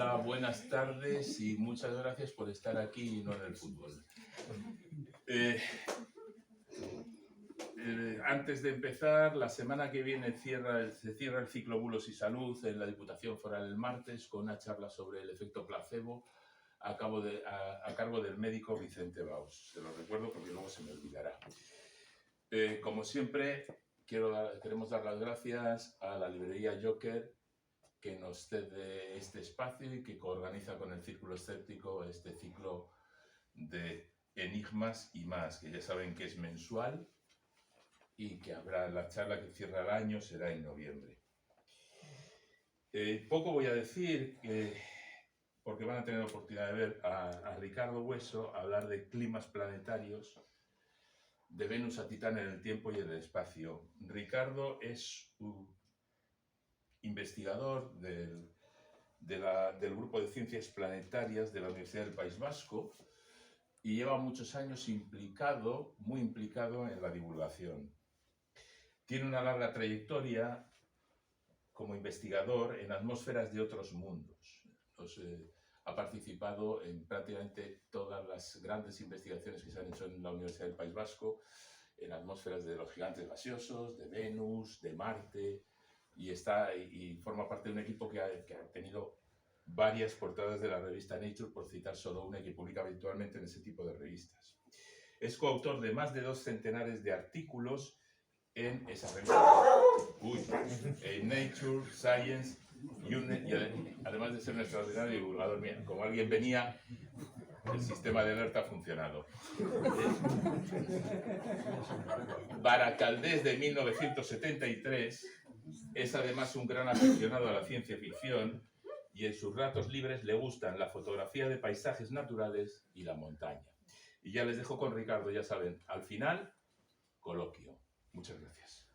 Hola, buenas tardes y muchas gracias por estar aquí y no en el fútbol. Antes de empezar, la semana que viene se cierra el ciclo Bulos y Salud en la Diputación Foral el martes con una charla sobre el efecto placebo a cargo del médico Vicente Baus. Se lo recuerdo porque luego se me olvidará. Como siempre, queremos dar las gracias a la librería Joker, que nos cede este espacio y que coorganiza con el Círculo Escéptico este ciclo de Enigmas y más, que ya saben que es mensual y que habrá la charla que cierra el año, será en noviembre. Poco voy a decir, porque van a tener oportunidad de ver a Ricardo Hueso hablar de climas planetarios, de Venus a Titán en el tiempo y en el espacio. Ricardo es un investigador del Grupo de Ciencias Planetarias de la Universidad del País Vasco y lleva muchos años muy implicado en la divulgación. Tiene una larga trayectoria como investigador en atmósferas de otros mundos. Ha participado en prácticamente todas las grandes investigaciones que se han hecho en la Universidad del País Vasco, en atmósferas de los gigantes gaseosos, de Venus, de Marte, y forma parte de un equipo que ha tenido varias portadas de la revista Nature, por citar solo una, que publica habitualmente en ese tipo de revistas. Es coautor de más de 2 centenares de artículos en esa revista, en Nature, Science, y además de ser un extraordinario divulgador. Mira, como alguien venía, el sistema de alerta ha funcionado. Baracaldés de 1973 es además un gran aficionado a la ciencia ficción y en sus ratos libres le gustan la fotografía de paisajes naturales y la montaña. Y ya les dejo con Ricardo, ya saben, al final, coloquio. Muchas gracias.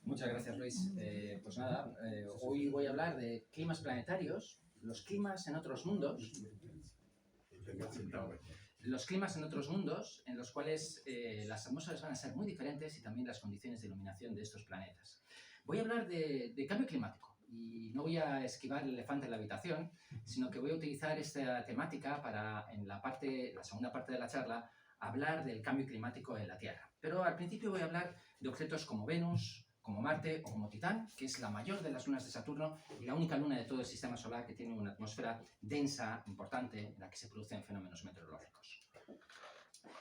Muchas gracias, Luis. Pues nada, hoy voy a hablar de climas planetarios, los climas en otros mundos. Los climas en otros mundos en los cuales las atmósferas van a ser muy diferentes y también las condiciones de iluminación de estos planetas. Voy a hablar de cambio climático y no voy a esquivar el elefante en la habitación, sino que voy a utilizar esta temática para, en la segunda parte de la charla, hablar del cambio climático en la Tierra. Pero al principio voy a hablar de objetos como Venus, como Marte o como Titán, que es la mayor de las lunas de Saturno y la única luna de todo el sistema solar que tiene una atmósfera densa, importante, en la que se producen fenómenos meteorológicos.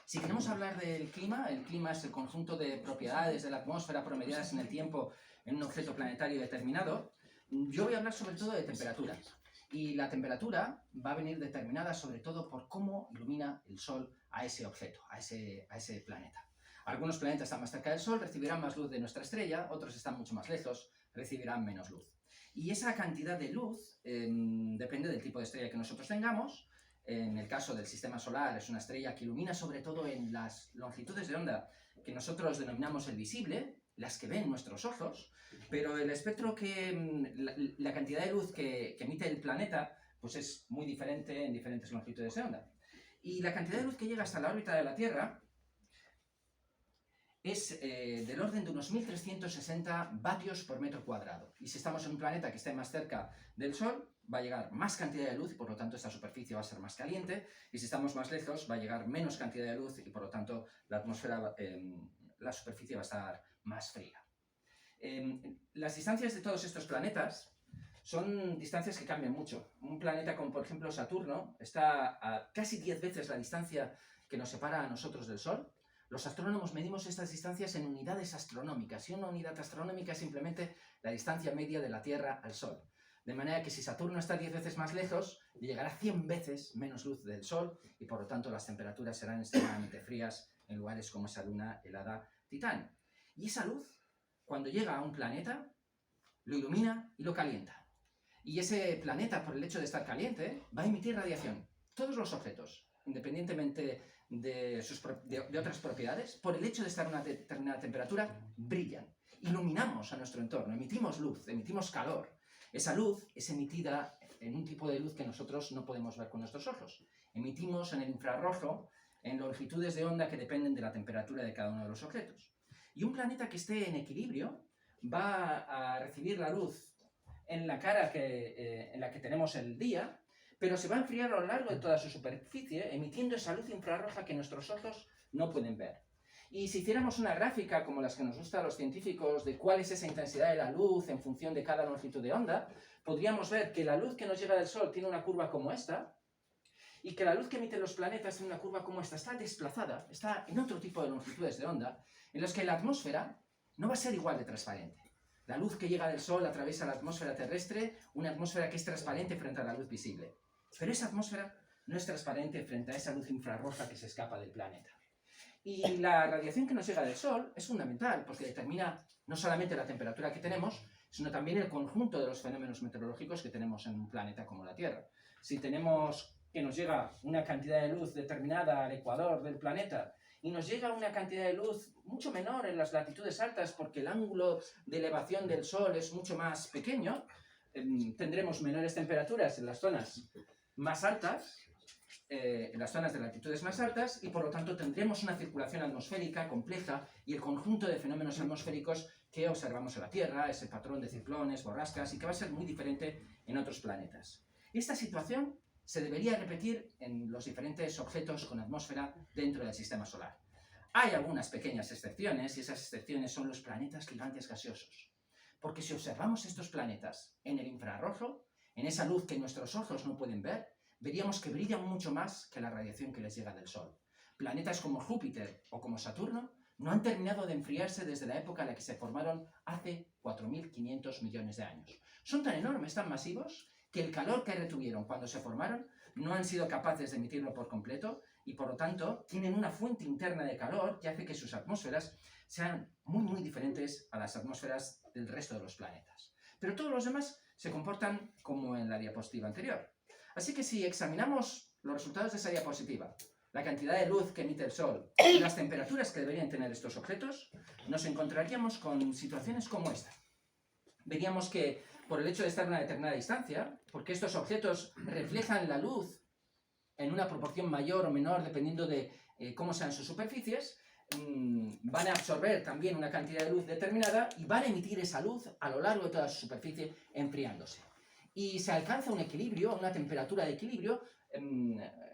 Si queremos hablar del clima, el clima es el conjunto de propiedades de la atmósfera promediadas en el tiempo en un objeto planetario determinado. Yo voy a hablar sobre todo de temperatura. Y la temperatura va a venir determinada sobre todo por cómo ilumina el Sol a ese objeto, a ese planeta. Algunos planetas están más cerca del Sol, recibirán más luz de nuestra estrella, otros están mucho más lejos, recibirán menos luz. Y esa cantidad de luz depende del tipo de estrella que nosotros tengamos. En el caso del sistema solar es una estrella que ilumina sobre todo en las longitudes de onda que nosotros denominamos el visible, las que ven nuestros ojos, pero el espectro la cantidad de luz que emite el planeta pues es muy diferente en diferentes longitudes de onda. Y la cantidad de luz que llega hasta la órbita de la Tierra es del orden de unos 1360 vatios por metro cuadrado. Y si estamos en un planeta que esté más cerca del Sol, va a llegar más cantidad de luz y por lo tanto esta superficie va a ser más caliente. Y si estamos más lejos, va a llegar menos cantidad de luz y por lo tanto la atmósfera, la superficie va a estar más fría. Las distancias de todos estos planetas son distancias que cambian mucho. Un planeta como por ejemplo Saturno está a casi 10 veces la distancia que nos separa a nosotros del Sol. Los astrónomos medimos estas distancias en unidades astronómicas, y una unidad astronómica es simplemente la distancia media de la Tierra al Sol. De manera que si Saturno está 10 veces más lejos, le llegará 100 veces menos luz del Sol y por lo tanto las temperaturas serán extremadamente frías en lugares como esa luna helada Titán. Y esa luz, cuando llega a un planeta, lo ilumina y lo calienta. Y ese planeta, por el hecho de estar caliente, va a emitir radiación. Todos los objetos, independientemente de otras propiedades, por el hecho de estar a una determinada temperatura, brillan. Iluminamos a nuestro entorno, emitimos luz, emitimos calor. Esa luz es emitida en un tipo de luz que nosotros no podemos ver con nuestros ojos. Emitimos en el infrarrojo, en longitudes de onda que dependen de la temperatura de cada uno de los objetos. Y un planeta que esté en equilibrio va a recibir la luz en la cara en la que tenemos el día, pero se va a enfriar a lo largo de toda su superficie, emitiendo esa luz infrarroja que nuestros ojos no pueden ver. Y si hiciéramos una gráfica como las que nos gusta a los científicos de cuál es esa intensidad de la luz en función de cada longitud de onda, podríamos ver que la luz que nos llega del Sol tiene una curva como esta, y que la luz que emiten los planetas en una curva como esta está desplazada, está en otro tipo de longitudes de onda, en las que la atmósfera no va a ser igual de transparente. La luz que llega del Sol atraviesa la atmósfera terrestre, una atmósfera que es transparente frente a la luz visible. Pero esa atmósfera no es transparente frente a esa luz infrarroja que se escapa del planeta. Y la radiación que nos llega del Sol es fundamental porque determina no solamente la temperatura que tenemos, sino también el conjunto de los fenómenos meteorológicos que tenemos en un planeta como la Tierra. Si tenemos que nos llega una cantidad de luz determinada al ecuador del planeta y nos llega una cantidad de luz mucho menor en las latitudes altas porque el ángulo de elevación del Sol es mucho más pequeño, tendremos menores temperaturas en las zonas más altas, en las zonas de latitudes más altas, y por lo tanto tendremos una circulación atmosférica compleja y el conjunto de fenómenos atmosféricos que observamos en la Tierra, ese patrón de ciclones, borrascas, y que va a ser muy diferente en otros planetas. Esta situación se debería repetir en los diferentes objetos con atmósfera dentro del sistema solar. Hay algunas pequeñas excepciones, y esas excepciones son los planetas gigantes gaseosos. Porque si observamos estos planetas en el infrarrojo, en esa luz que nuestros ojos no pueden ver, veríamos que brillan mucho más que la radiación que les llega del Sol. Planetas como Júpiter o como Saturno no han terminado de enfriarse desde la época en la que se formaron hace 4.500 millones de años. Son tan enormes, tan masivos, que el calor que retuvieron cuando se formaron no han sido capaces de emitirlo por completo y por lo tanto tienen una fuente interna de calor que hace que sus atmósferas sean muy diferentes a las atmósferas del resto de los planetas. Pero todos los demás se comportan como en la diapositiva anterior. Así que si examinamos los resultados de esa diapositiva, la cantidad de luz que emite el Sol y las temperaturas que deberían tener estos objetos, nos encontraríamos con situaciones como esta. Veríamos que por el hecho de estar a una determinada distancia, porque estos objetos reflejan la luz en una proporción mayor o menor dependiendo de cómo sean sus superficies, van a absorber también una cantidad de luz determinada y van a emitir esa luz a lo largo de toda su superficie enfriándose. Y se alcanza un equilibrio, una temperatura de equilibrio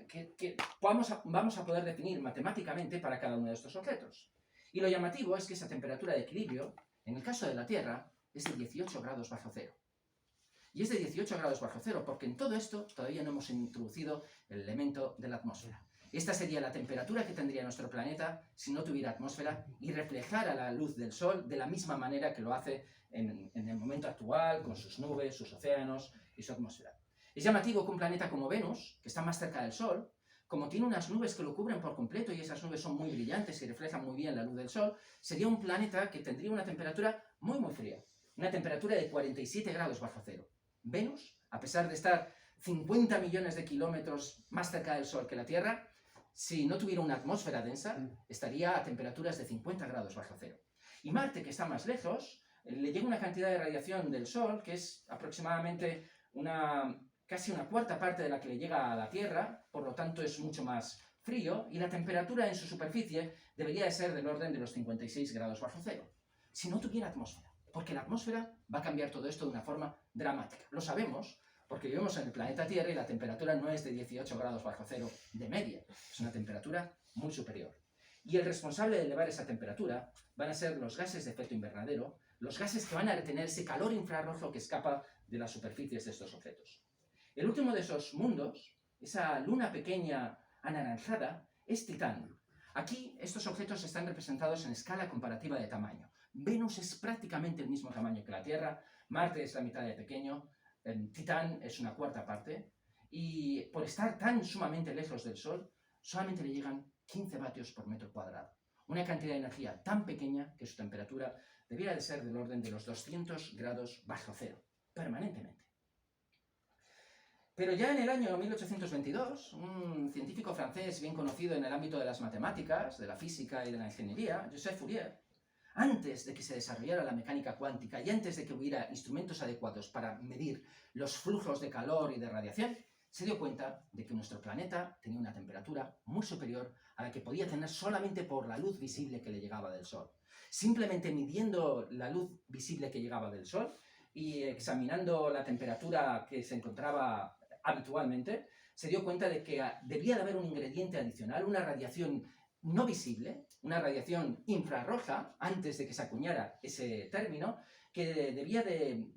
que vamos a poder definir matemáticamente para cada uno de estos objetos. Y lo llamativo es que esa temperatura de equilibrio, en el caso de la Tierra, es de 18 grados bajo cero. Y es de 18 grados bajo cero porque en todo esto todavía no hemos introducido el elemento de la atmósfera. Esta sería la temperatura que tendría nuestro planeta si no tuviera atmósfera y reflejara la luz del Sol de la misma manera que lo hace en el momento actual, con sus nubes, sus océanos y su atmósfera. Es llamativo que un planeta como Venus, que está más cerca del Sol, como tiene unas nubes que lo cubren por completo y esas nubes son muy brillantes y reflejan muy bien la luz del Sol, sería un planeta que tendría una temperatura muy fría, una temperatura de 47 grados bajo cero. Venus, a pesar de estar 50 millones de kilómetros más cerca del Sol que la Tierra, si no tuviera una atmósfera densa, estaría a temperaturas de 50 grados bajo cero. Y Marte, que está más lejos, le llega una cantidad de radiación del Sol que es aproximadamente casi una cuarta parte de la que le llega a la Tierra, por lo tanto es mucho más frío, y la temperatura en su superficie debería de ser del orden de los 56 grados bajo cero, si no tuviera atmósfera. Porque la atmósfera va a cambiar todo esto de una forma dramática. Lo sabemos porque vivimos en el planeta Tierra y la temperatura no es de 18 grados bajo cero de media, es una temperatura muy superior. Y el responsable de elevar esa temperatura van a ser los gases de efecto invernadero, los gases que van a retener ese calor infrarrojo que escapa de las superficies de estos objetos. El último de esos mundos, esa luna pequeña anaranjada, es Titán. Aquí estos objetos están representados en escala comparativa de tamaño. Venus es prácticamente el mismo tamaño que la Tierra, Marte es la mitad de pequeño, Titán es una cuarta parte, y por estar tan sumamente lejos del Sol, solamente le llegan 15 vatios por metro cuadrado. Una cantidad de energía tan pequeña que su temperatura debiera de ser del orden de los 200 grados bajo cero, permanentemente. Pero ya en el año 1822, un científico francés bien conocido en el ámbito de las matemáticas, de la física y de la ingeniería, Joseph Fourier, antes de que se desarrollara la mecánica cuántica y antes de que hubiera instrumentos adecuados para medir los flujos de calor y de radiación, se dio cuenta de que nuestro planeta tenía una temperatura muy superior a la que podía tener solamente por la luz visible que le llegaba del Sol. simplemente midiendo la luz visible que llegaba del Sol y examinando la temperatura que se encontraba habitualmente, se dio cuenta de que debía de haber un ingrediente adicional, una radiación no visible, una radiación infrarroja, antes de que se acuñara ese término, que debía de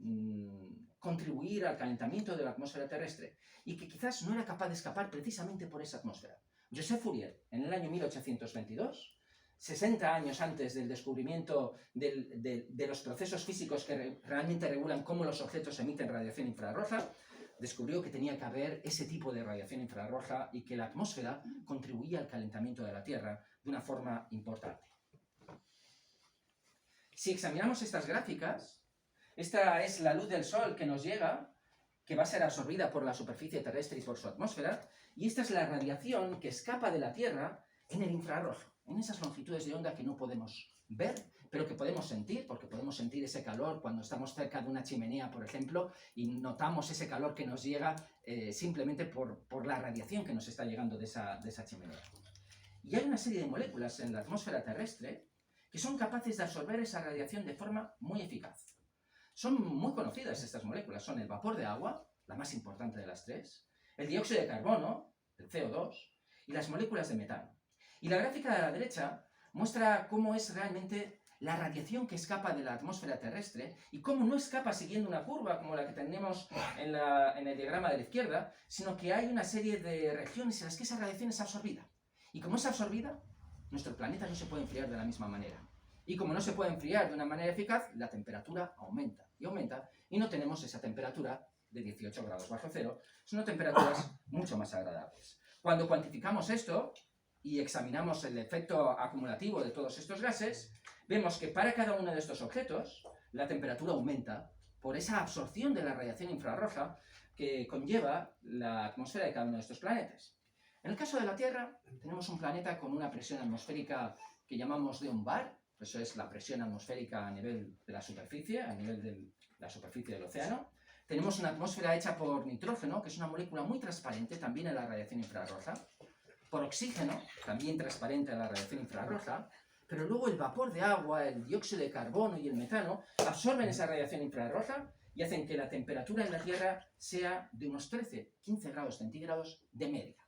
contribuir al calentamiento de la atmósfera terrestre y que quizás no era capaz de escapar precisamente por esa atmósfera. Joseph Fourier, en el año 1822, 60 años antes del descubrimiento de los procesos físicos que realmente regulan cómo los objetos emiten radiación infrarroja, descubrió que tenía que haber ese tipo de radiación infrarroja y que la atmósfera contribuía al calentamiento de la Tierra de una forma importante. Si examinamos estas gráficas, esta es la luz del Sol que nos llega, que va a ser absorbida por la superficie terrestre y por su atmósfera, y esta es la radiación que escapa de la Tierra en el infrarrojo, en esas longitudes de onda que no podemos ver, pero que podemos sentir, porque podemos sentir ese calor cuando estamos cerca de una chimenea, por ejemplo, y notamos ese calor que nos llega simplemente por la radiación que nos está llegando de esa chimenea. Y hay una serie de moléculas en la atmósfera terrestre que son capaces de absorber esa radiación de forma muy eficaz. Son muy conocidas estas moléculas, son el vapor de agua, la más importante de las tres, el dióxido de carbono, el CO2, y las moléculas de metano. Y la gráfica de la derecha muestra cómo es realmente la radiación que escapa de la atmósfera terrestre y cómo no escapa siguiendo una curva como la que tenemos en el diagrama de la izquierda, sino que hay una serie de regiones en las que esa radiación es absorbida. Y como es absorbida, nuestro planeta no se puede enfriar de la misma manera. Y como no se puede enfriar de una manera eficaz, la temperatura aumenta y aumenta, y no tenemos esa temperatura de 18 grados bajo cero, sino temperaturas mucho más agradables. Cuando cuantificamos esto y examinamos el efecto acumulativo de todos estos gases, vemos que para cada uno de estos objetos la temperatura aumenta por esa absorción de la radiación infrarroja que conlleva la atmósfera de cada uno de estos planetas. En el caso de la Tierra, tenemos un planeta con una presión atmosférica que llamamos de un bar, eso es la presión atmosférica a nivel de la superficie, a nivel de la superficie del océano. Tenemos una atmósfera hecha por nitrógeno, que es una molécula muy transparente también en la radiación infrarroja, por oxígeno, también transparente en la radiación infrarroja, pero luego el vapor de agua, el dióxido de carbono y el metano absorben esa radiación infrarroja y hacen que la temperatura en la Tierra sea de unos 13-15 grados centígrados de media,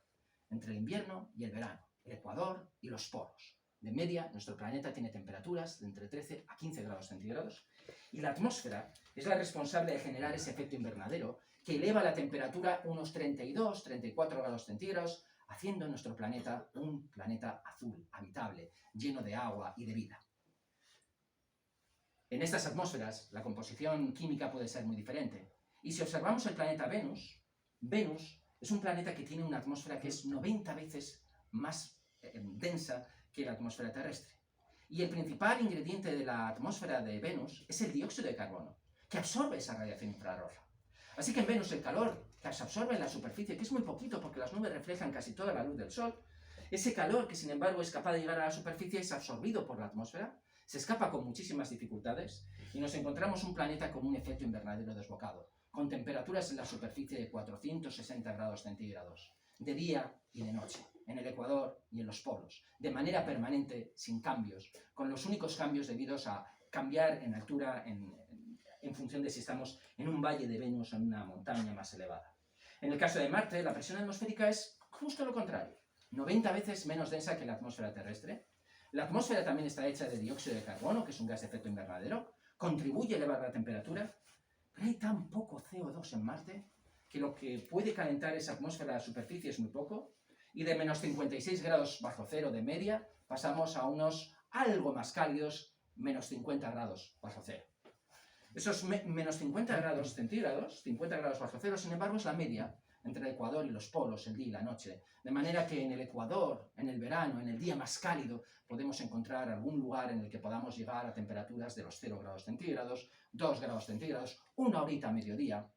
entre el invierno y el verano, el ecuador y los polos. De media, nuestro planeta tiene temperaturas de entre 13 a 15 grados centígrados y la atmósfera es la responsable de generar ese efecto invernadero que eleva la temperatura unos 32-34 grados centígrados, haciendo nuestro planeta un planeta azul, habitable, lleno de agua y de vida. En estas atmósferas, la composición química puede ser muy diferente. Y si observamos el planeta Venus, Venus es un planeta que tiene una atmósfera que es 90 veces más densa que la atmósfera terrestre. Y el principal ingrediente de la atmósfera de Venus es el dióxido de carbono, que absorbe esa radiación infrarroja. Así que en Venus el calor que se absorbe en la superficie, que es muy poquito porque las nubes reflejan casi toda la luz del Sol, ese calor que sin embargo es capaz de llegar a la superficie es absorbido por la atmósfera, se escapa con muchísimas dificultades y nos encontramos un planeta con un efecto invernadero desbocado, con temperaturas en la superficie de 460 grados centígrados, de día y de noche, en el ecuador y en los polos, de manera permanente, sin cambios, con los únicos cambios debidos a cambiar en altura en función de si estamos en un valle de Venus o en una montaña más elevada. En el caso de Marte, la presión atmosférica es justo lo contrario, 90 veces menos densa que la atmósfera terrestre. La atmósfera también está hecha de dióxido de carbono, que es un gas de efecto invernadero, contribuye a elevar la temperatura, pero hay tan poco CO2 en Marte que lo que puede calentar esa atmósfera a la superficie es muy poco, y de menos 56 grados bajo cero de media pasamos a unos algo más cálidos, menos 50 grados bajo cero. Esos menos 50 grados centígrados, 50 grados bajo cero, sin embargo, es la media entre el ecuador y los polos, el día y la noche. De manera que en el ecuador, en el verano, en el día más cálido, podemos encontrar algún lugar en el que podamos llegar a temperaturas de los 0 grados centígrados, 2 grados centígrados, una horita a mediodía.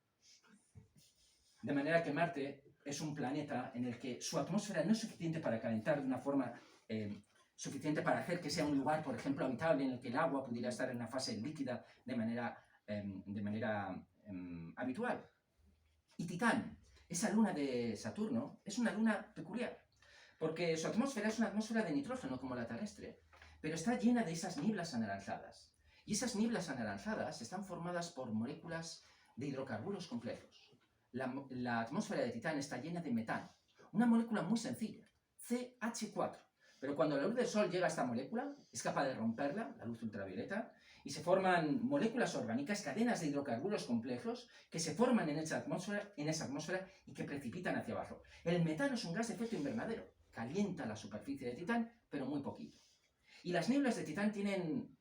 De manera que Marte es un planeta en el que su atmósfera no es suficiente para calentar de una forma suficiente para hacer que sea un lugar, por ejemplo, habitable en el que el agua pudiera estar en una fase líquida de manera habitual. Y Titán, esa luna de Saturno, es una luna peculiar, porque su atmósfera es una atmósfera de nitrógeno como la terrestre, pero está llena de esas nieblas anaranjadas. Y esas nieblas anaranjadas están formadas por moléculas de hidrocarburos complejos. La atmósfera de Titán está llena de metano, una molécula muy sencilla, CH4. Pero cuando la luz del Sol llega a esta molécula, es capaz de romperla, la luz ultravioleta, y se forman moléculas orgánicas, cadenas de hidrocarburos complejos, que se forman en esa atmósfera y que precipitan hacia abajo. El metano es un gas de efecto invernadero, calienta la superficie de Titán, pero muy poquito. Y las nieblas de Titán tienen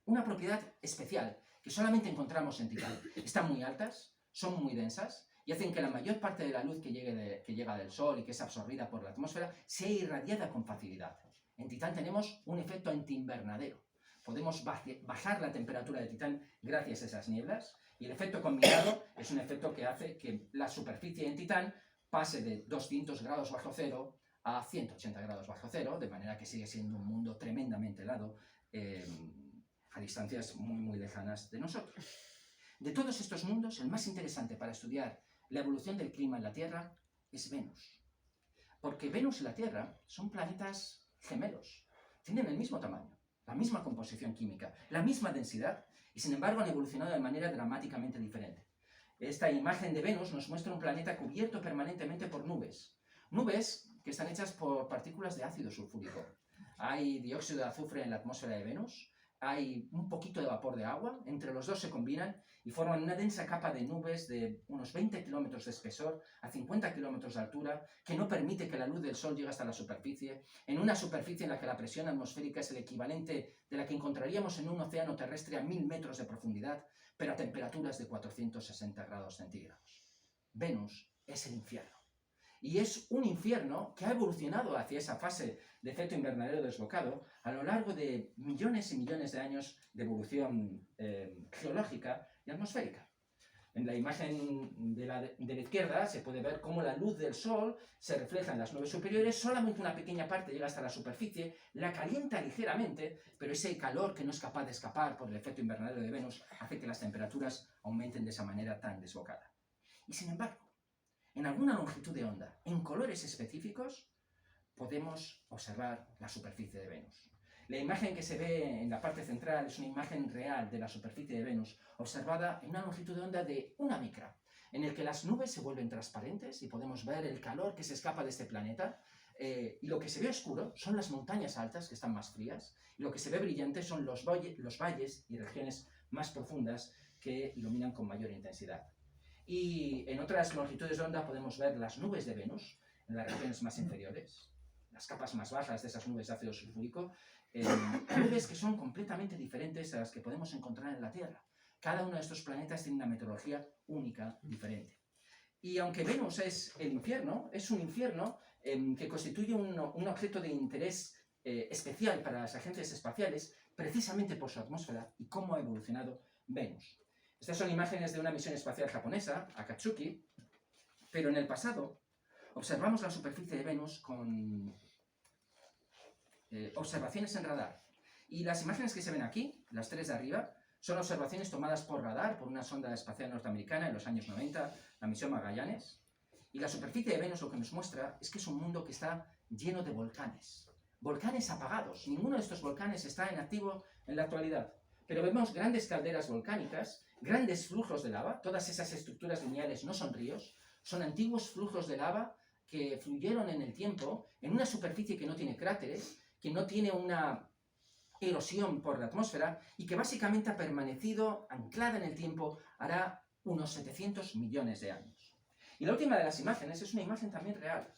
una propiedad especial que solamente encontramos en Titán. Están muy altas, son muy densas y hacen que la mayor parte de la luz que llega del Sol y que es absorbida por la atmósfera sea irradiada con facilidad. En Titán tenemos un efecto antiinvernadero. Podemos bajar la temperatura de Titán gracias a esas nieblas y el efecto combinado es un efecto que hace que la superficie en Titán pase de 200 grados bajo cero a 180 grados bajo cero, de manera que sigue siendo un mundo tremendamente helado a distancias muy, muy lejanas de nosotros. De todos estos mundos, el más interesante para estudiar la evolución del clima en la Tierra es Venus. Porque Venus y la Tierra son planetas gemelos, tienen el mismo tamaño, la misma composición química, la misma densidad, y sin embargo han evolucionado de manera dramáticamente diferente. Esta imagen de Venus nos muestra un planeta cubierto permanentemente por nubes. Nubes que están hechas por partículas de ácido sulfúrico. Hay dióxido de azufre en la atmósfera de Venus, hay un poquito de vapor de agua, entre los dos se combinan y forman una densa capa de nubes de unos 20 kilómetros de espesor a 50 kilómetros de altura, que no permite que la luz del Sol llegue hasta la superficie, en una superficie en la que la presión atmosférica es el equivalente de la que encontraríamos en un océano terrestre a 1000 metros de profundidad, pero a temperaturas de 460 grados centígrados. Venus es el infierno. Y es un infierno que ha evolucionado hacia esa fase de efecto invernadero desbocado a lo largo de millones y millones de años de evolución geológica y atmosférica. En la imagen de la izquierda se puede ver cómo la luz del Sol se refleja en las nubes superiores, solamente una pequeña parte llega hasta la superficie, la calienta ligeramente, pero ese calor que no es capaz de escapar por el efecto invernadero de Venus hace que las temperaturas aumenten de esa manera tan desbocada. Y sin embargo, en alguna longitud de onda, en colores específicos, podemos observar la superficie de Venus. La imagen que se ve en la parte central es una imagen real de la superficie de Venus, observada en una longitud de onda de 1 micra, en el que las nubes se vuelven transparentes y podemos ver el calor que se escapa de este planeta, y lo que se ve oscuro son las montañas altas, que están más frías, y lo que se ve brillante son los valles y regiones más profundas que iluminan con mayor intensidad. Y en otras longitudes de onda podemos ver las nubes de Venus, en las regiones más inferiores, las capas más bajas de esas nubes de ácido sulfúrico, nubes que son completamente diferentes a las que podemos encontrar en la Tierra. Cada uno de estos planetas tiene una meteorología única, diferente. Y aunque Venus es el infierno, es un infierno que constituye un objeto de interés especial para las agencias espaciales, precisamente por su atmósfera y cómo ha evolucionado Venus. Estas son imágenes de una misión espacial japonesa, Akatsuki, pero en el pasado observamos la superficie de Venus con observaciones en radar. Y las imágenes que se ven aquí, las 3 de arriba, son observaciones tomadas por radar por una sonda espacial norteamericana en los años 90, la misión Magallanes. Y la superficie de Venus lo que nos muestra es que es un mundo que está lleno de volcanes. Volcanes apagados. Ninguno de estos volcanes está en activo en la actualidad. Pero vemos grandes calderas volcánicas, grandes flujos de lava. Todas esas estructuras lineales no son ríos, son antiguos flujos de lava que fluyeron en el tiempo en una superficie que no tiene cráteres, que no tiene una erosión por la atmósfera y que básicamente ha permanecido anclada en el tiempo hará unos 700 millones de años. Y la última de las imágenes es una imagen también real,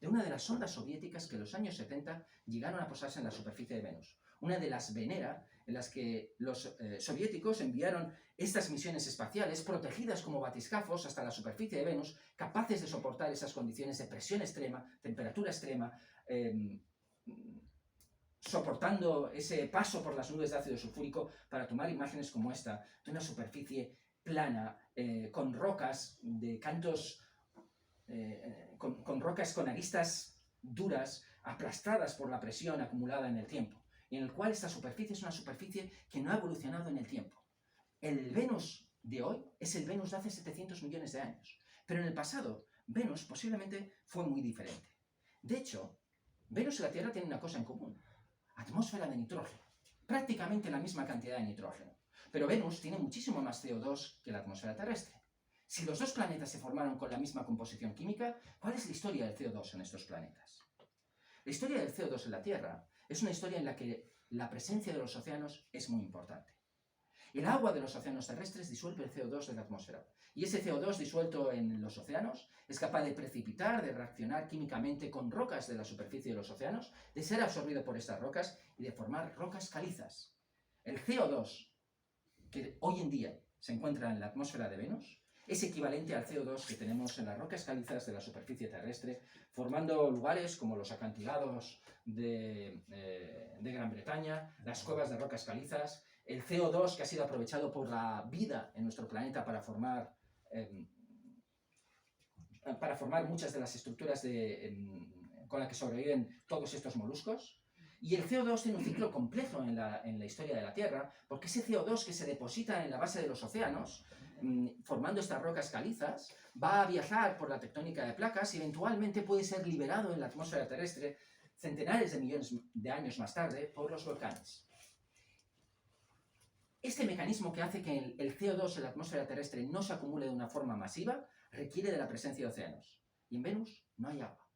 de una de las sondas soviéticas que en los años 70 llegaron a posarse en la superficie de Venus. Una de las Venera, en las que los soviéticos enviaron estas misiones espaciales protegidas como batiscafos hasta la superficie de Venus, capaces de soportar esas condiciones de presión extrema, temperatura extrema, soportando ese paso por las nubes de ácido sulfúrico para tomar imágenes como esta, de una superficie plana, con rocas de cantos, con rocas con aristas duras, aplastadas por la presión acumulada en el tiempo, y en el cual esta superficie es una superficie que no ha evolucionado en el tiempo. El Venus de hoy es el Venus de hace 700 millones de años, pero en el pasado Venus posiblemente fue muy diferente. De hecho, Venus y la Tierra tienen una cosa en común. atmósfera de nitrógeno, prácticamente la misma cantidad de nitrógeno. Pero Venus tiene muchísimo más CO2 que la atmósfera terrestre. Si los dos planetas se formaron con la misma composición química, ¿cuál es la historia del CO2 en estos planetas? La historia del CO2 en la Tierra es una historia en la que la presencia de los océanos es muy importante. El agua de los océanos terrestres disuelve el CO2 de la atmósfera, y ese CO2 disuelto en los océanos es capaz de precipitar, de reaccionar químicamente con rocas de la superficie de los océanos, de ser absorbido por estas rocas y de formar rocas calizas. El CO2 que hoy en día se encuentra en la atmósfera de Venus es equivalente al CO2 que tenemos en las rocas calizas de la superficie terrestre, formando lugares como los acantilados de Gran Bretaña, las cuevas de rocas calizas, el CO2 que ha sido aprovechado por la vida en nuestro planeta para formar muchas de las estructuras con las que sobreviven todos estos moluscos. Y el CO2 tiene un ciclo complejo en la historia de la Tierra, porque ese CO2 que se deposita en la base de los océanos, formando estas rocas calizas, va a viajar por la tectónica de placas y eventualmente puede ser liberado en la atmósfera terrestre centenares de millones de años más tarde por los volcanes. Este mecanismo que hace que el CO2 en la atmósfera terrestre no se acumule de una forma masiva requiere de la presencia de océanos. Y en Venus no hay agua.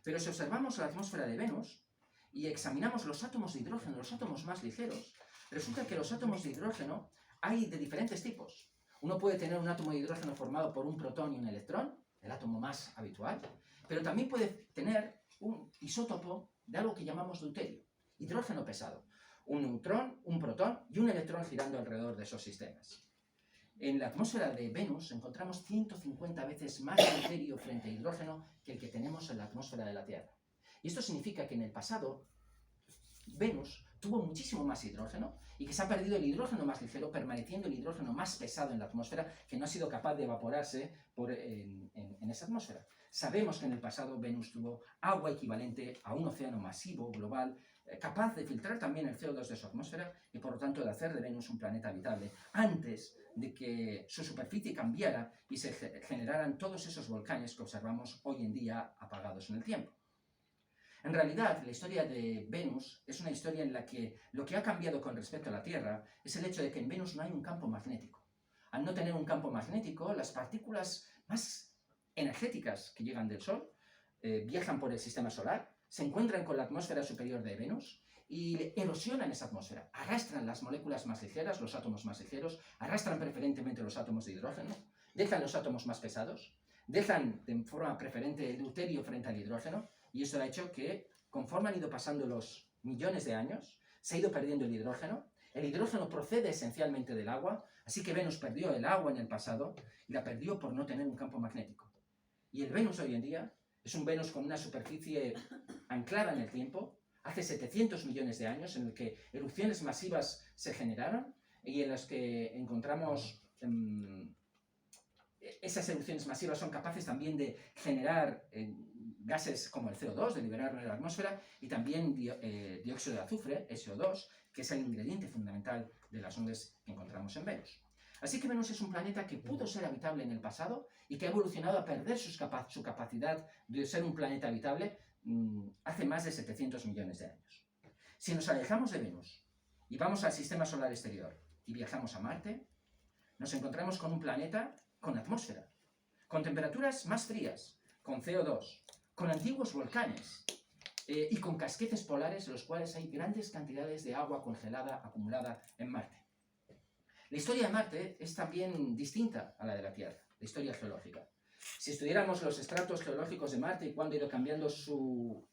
Pero si observamos la atmósfera de Venus y examinamos los átomos de hidrógeno, los átomos más ligeros, resulta que los átomos de hidrógeno hay de diferentes tipos. Uno puede tener un átomo de hidrógeno formado por un protón y un electrón, el átomo más habitual, pero también puede tener un isótopo de algo que llamamos deuterio, hidrógeno pesado. Un neutrón, un protón y un electrón girando alrededor de esos sistemas. En la atmósfera de Venus encontramos 150 veces más deuterio frente a hidrógeno que el que tenemos en la atmósfera de la Tierra. Y esto significa que en el pasado Venus tuvo muchísimo más hidrógeno y que se ha perdido el hidrógeno más ligero, permaneciendo el hidrógeno más pesado en la atmósfera, que no ha sido capaz de evaporarse en esa atmósfera. Sabemos que en el pasado Venus tuvo agua equivalente a un océano masivo, global, capaz de filtrar también el CO2 de su atmósfera y por lo tanto de hacer de Venus un planeta habitable antes de que su superficie cambiara y se generaran todos esos volcanes que observamos hoy en día apagados en el tiempo. En realidad, la historia de Venus es una historia en la que lo que ha cambiado con respecto a la Tierra es el hecho de que en Venus no hay un campo magnético. Al no tener un campo magnético, las partículas más energéticas que llegan del Sol viajan por el sistema solar, se encuentran con la atmósfera superior de Venus y erosionan esa atmósfera, arrastran las moléculas más ligeras, los átomos más ligeros, arrastran preferentemente los átomos de hidrógeno, dejan los átomos más pesados, dejan de forma preferente el deuterio frente al hidrógeno, y eso ha hecho que, conforme han ido pasando los millones de años, se ha ido perdiendo el hidrógeno. El hidrógeno procede esencialmente del agua, así que Venus perdió el agua en el pasado y la perdió por no tener un campo magnético. Y el Venus hoy en día es un Venus con una superficie anclada en el tiempo, hace 700 millones de años, en el que erupciones masivas se generaron y en las que encontramos esas erupciones masivas son capaces también de generar gases como el CO2, de liberarlo en la atmósfera, y también dióxido de azufre, SO2, que es el ingrediente fundamental de las nubes que encontramos en Venus. Así que Venus es un planeta que pudo ser habitable en el pasado y que ha evolucionado a perder su capacidad de ser un planeta habitable hace más de 700 millones de años. Si nos alejamos de Venus y vamos al sistema solar exterior y viajamos a Marte, nos encontramos con un planeta con atmósfera, con temperaturas más frías, con CO2, con antiguos volcanes y con casquetes polares en los cuales hay grandes cantidades de agua congelada acumulada en Marte. La historia de Marte es también distinta a la de la Tierra, la historia geológica. Si estudiáramos los estratos geológicos de Marte y cuándo ha ido cambiando su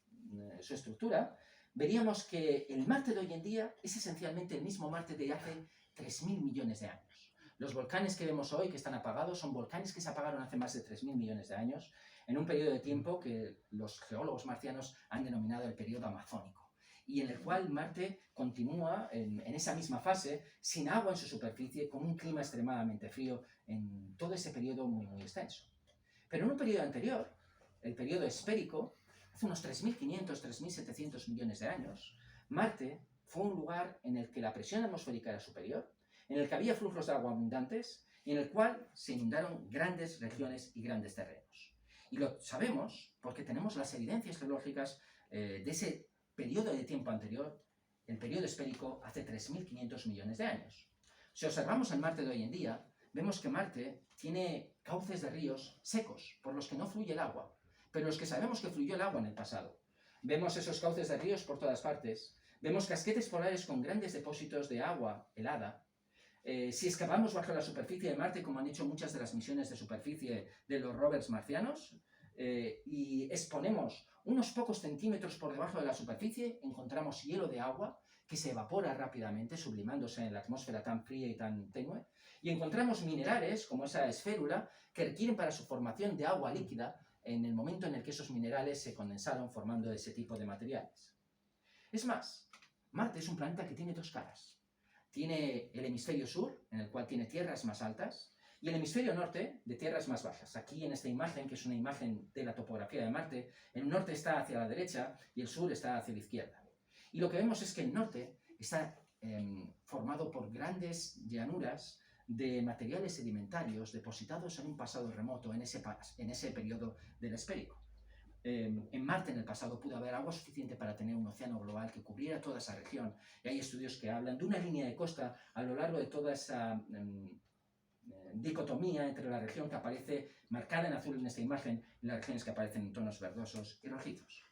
estructura, veríamos que el Marte de hoy en día es esencialmente el mismo Marte de hace 3.000 millones de años. Los volcanes que vemos hoy, que están apagados, son volcanes que se apagaron hace más de 3.000 millones de años, en un periodo de tiempo que los geólogos marcianos han denominado el periodo amazónico, y en el cual Marte continúa en esa misma fase, sin agua en su superficie, con un clima extremadamente frío en todo ese periodo muy, muy extenso. Pero en un periodo anterior, el periodo esférico, hace unos 3.500, 3.700 millones de años, Marte fue un lugar en el que la presión atmosférica era superior, en el que había flujos de agua abundantes y en el cual se inundaron grandes regiones y grandes terrenos. Y lo sabemos porque tenemos las evidencias geológicas de ese periodo de tiempo anterior el periodo esférico hace 3.500 millones de años. Si observamos el Marte de hoy en día, vemos que Marte tiene cauces de ríos secos, por los que no fluye el agua, pero los que sabemos que fluyó el agua en el pasado. Vemos esos cauces de ríos por todas partes, vemos casquetes polares con grandes depósitos de agua helada. Si excavamos bajo la superficie de Marte, como han hecho muchas de las misiones de superficie de los rovers marcianos, y exponemos unos pocos centímetros por debajo de la superficie, encontramos hielo de agua que se evapora rápidamente, sublimándose en la atmósfera tan fría y tan tenue, y encontramos minerales, como esa esférula, que requieren para su formación de agua líquida en el momento en el que esos minerales se condensaron formando ese tipo de materiales. Es más, Marte es un planeta que tiene dos caras. Tiene el hemisferio sur, en el cual tiene tierras más altas, y el hemisferio norte, de tierras más bajas. Aquí en esta imagen, que es una imagen de la topografía de Marte, el norte está hacia la derecha y el sur está hacia la izquierda. Y lo que vemos es que el norte está formado por grandes llanuras de materiales sedimentarios depositados en un pasado remoto, en ese periodo del esférico. En Marte en el pasado pudo haber agua suficiente para tener un océano global que cubriera toda esa región, y hay estudios que hablan de una línea de costa a lo largo de toda esa dicotomía entre la región que aparece marcada en azul en esta imagen y las regiones que aparecen en tonos verdosos y rojizos.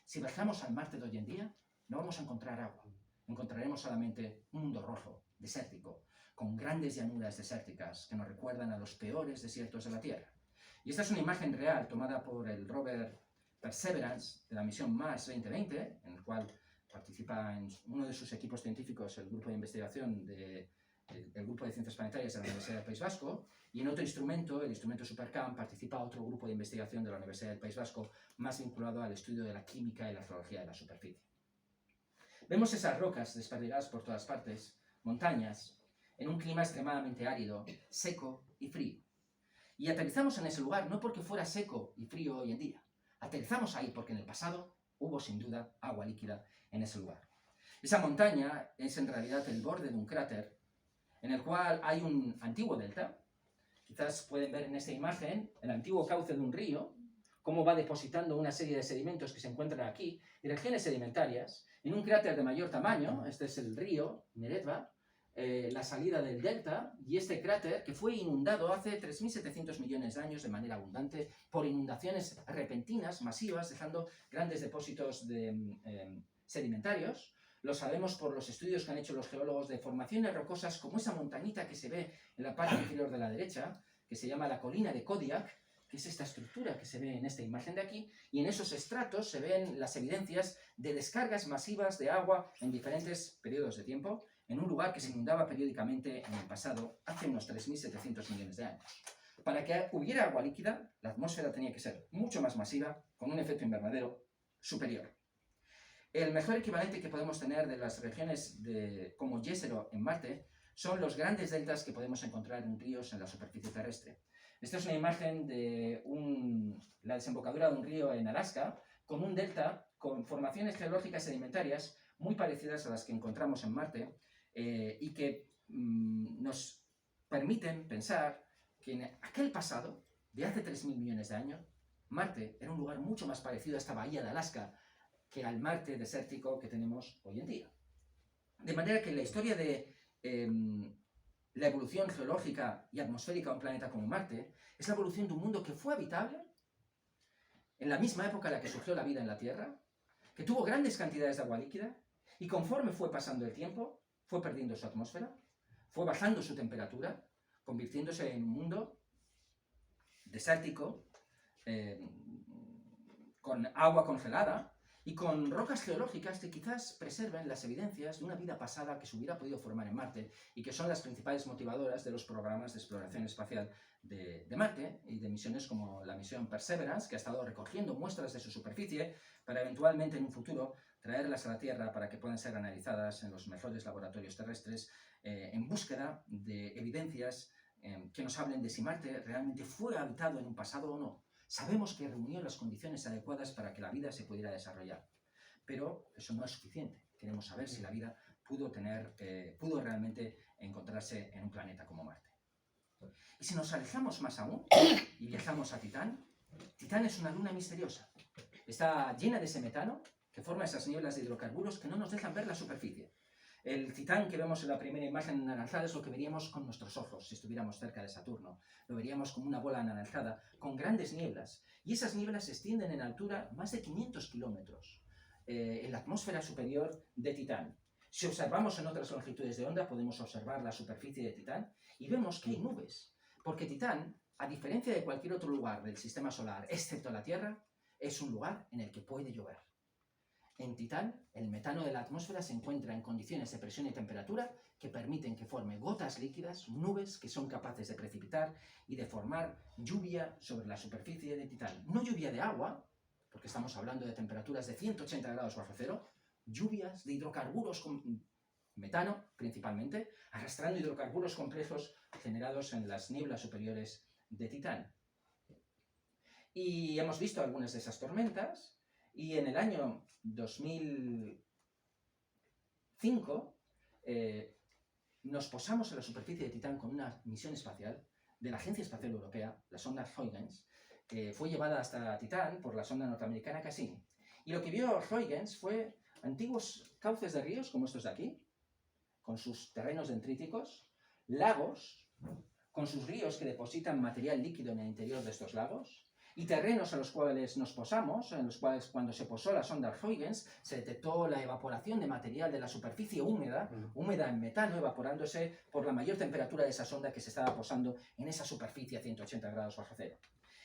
Si bajamos al Marte de hoy en día, no vamos a encontrar agua. Encontraremos solamente un mundo rojo, desértico, con grandes llanuras desérticas que nos recuerdan a los peores desiertos de la Tierra. Y esta es una imagen real tomada por el rover Perseverance de la misión Mars 2020, en el cual participa en uno de sus equipos científicos el grupo de investigación del Grupo de Ciencias Planetarias de la Universidad del País Vasco, y en otro instrumento, el instrumento SuperCam, participa otro grupo de investigación de la Universidad del País Vasco más vinculado al estudio de la química y la geología de la superficie. Vemos esas rocas desperdigadas por todas partes, montañas, en un clima extremadamente árido, seco y frío. Y aterrizamos en ese lugar no porque fuera seco y frío hoy en día. Aterrizamos ahí porque en el pasado hubo sin duda agua líquida en ese lugar. Esa montaña es en realidad el borde de un cráter en el cual hay un antiguo delta. Quizás pueden ver en esta imagen el antiguo cauce de un río, cómo va depositando una serie de sedimentos que se encuentran aquí, y regiones sedimentarias, en un cráter de mayor tamaño. Este es el río Neretva, la salida del delta, y este cráter que fue inundado hace 3.700 millones de años de manera abundante por inundaciones repentinas, masivas, dejando grandes depósitos sedimentarios. Lo sabemos por los estudios que han hecho los geólogos de formaciones rocosas como esa montañita que se ve en la parte inferior de la derecha, que se llama la colina de Kodiak, que es esta estructura que se ve en esta imagen de aquí, y en esos estratos se ven las evidencias de descargas masivas de agua en diferentes periodos de tiempo, en un lugar que se inundaba periódicamente en el pasado, hace unos 3.700 millones de años. Para que hubiera agua líquida, la atmósfera tenía que ser mucho más masiva, con un efecto invernadero superior. El mejor equivalente que podemos tener de las regiones como Jezero en Marte son los grandes deltas que podemos encontrar en ríos en la superficie terrestre. Esta es una imagen de la desembocadura de un río en Alaska, con un delta con formaciones geológicas sedimentarias muy parecidas a las que encontramos en Marte, y que nos permiten pensar que en aquel pasado, de hace 3.000 millones de años, Marte era un lugar mucho más parecido a esta bahía de Alaska que al Marte desértico que tenemos hoy en día. De manera que la historia de la evolución geológica y atmosférica de un planeta como Marte es la evolución de un mundo que fue habitable en la misma época en la que surgió la vida en la Tierra, que tuvo grandes cantidades de agua líquida, y conforme fue pasando el tiempo, fue perdiendo su atmósfera, fue bajando su temperatura, convirtiéndose en un mundo desértico, con agua congelada y con rocas geológicas que quizás preserven las evidencias de una vida pasada que se hubiera podido formar en Marte, y que son las principales motivadoras de los programas de exploración espacial de Marte y de misiones como la misión Perseverance, que ha estado recogiendo muestras de su superficie para eventualmente en un futuro traerlas a la Tierra para que puedan ser analizadas en los mejores laboratorios terrestres, en búsqueda de evidencias que nos hablen de si Marte realmente fue habitado en un pasado o no. Sabemos que reunió las condiciones adecuadas para que la vida se pudiera desarrollar, pero eso no es suficiente. Queremos saber si la vida pudo realmente encontrarse en un planeta como Marte. Y si nos alejamos más aún y viajamos a Titán, Titán es una luna misteriosa. Está llena de ese metano que que forma esas nieblas de hidrocarburos que no nos dejan ver la superficie. El Titán que vemos en la primera imagen anaranjada es lo que veríamos con nuestros ojos si estuviéramos cerca de Saturno. Lo veríamos como una bola anaranjada con grandes nieblas. Y esas nieblas se extienden en altura más de 500 kilómetros en la atmósfera superior de Titán. Si observamos en otras longitudes de onda, podemos observar la superficie de Titán y vemos que hay nubes. Porque Titán, a diferencia de cualquier otro lugar del sistema solar, excepto la Tierra, es un lugar en el que puede llover. En Titán, el metano de la atmósfera se encuentra en condiciones de presión y temperatura que permiten que forme gotas líquidas, nubes que son capaces de precipitar y de formar lluvia sobre la superficie de Titán. No lluvia de agua, porque estamos hablando de temperaturas de 180 grados bajo cero, lluvias de hidrocarburos con metano, principalmente, arrastrando hidrocarburos complejos generados en las nieblas superiores de Titán. Y hemos visto algunas de esas tormentas, y en el año 2005 nos posamos en la superficie de Titán con una misión espacial de la Agencia Espacial Europea, la sonda Huygens, que fue llevada hasta Titán por la sonda norteamericana Cassini. Y lo que vio Huygens fue antiguos cauces de ríos, como estos de aquí, con sus terrenos dendríticos, lagos, con sus ríos que depositan material líquido en el interior de estos lagos, y terrenos a los cuales nos posamos, en los cuales cuando se posó la sonda Huygens se detectó la evaporación de material de la superficie húmeda en metano, evaporándose por la mayor temperatura de esa sonda que se estaba posando en esa superficie a 180 grados bajo cero.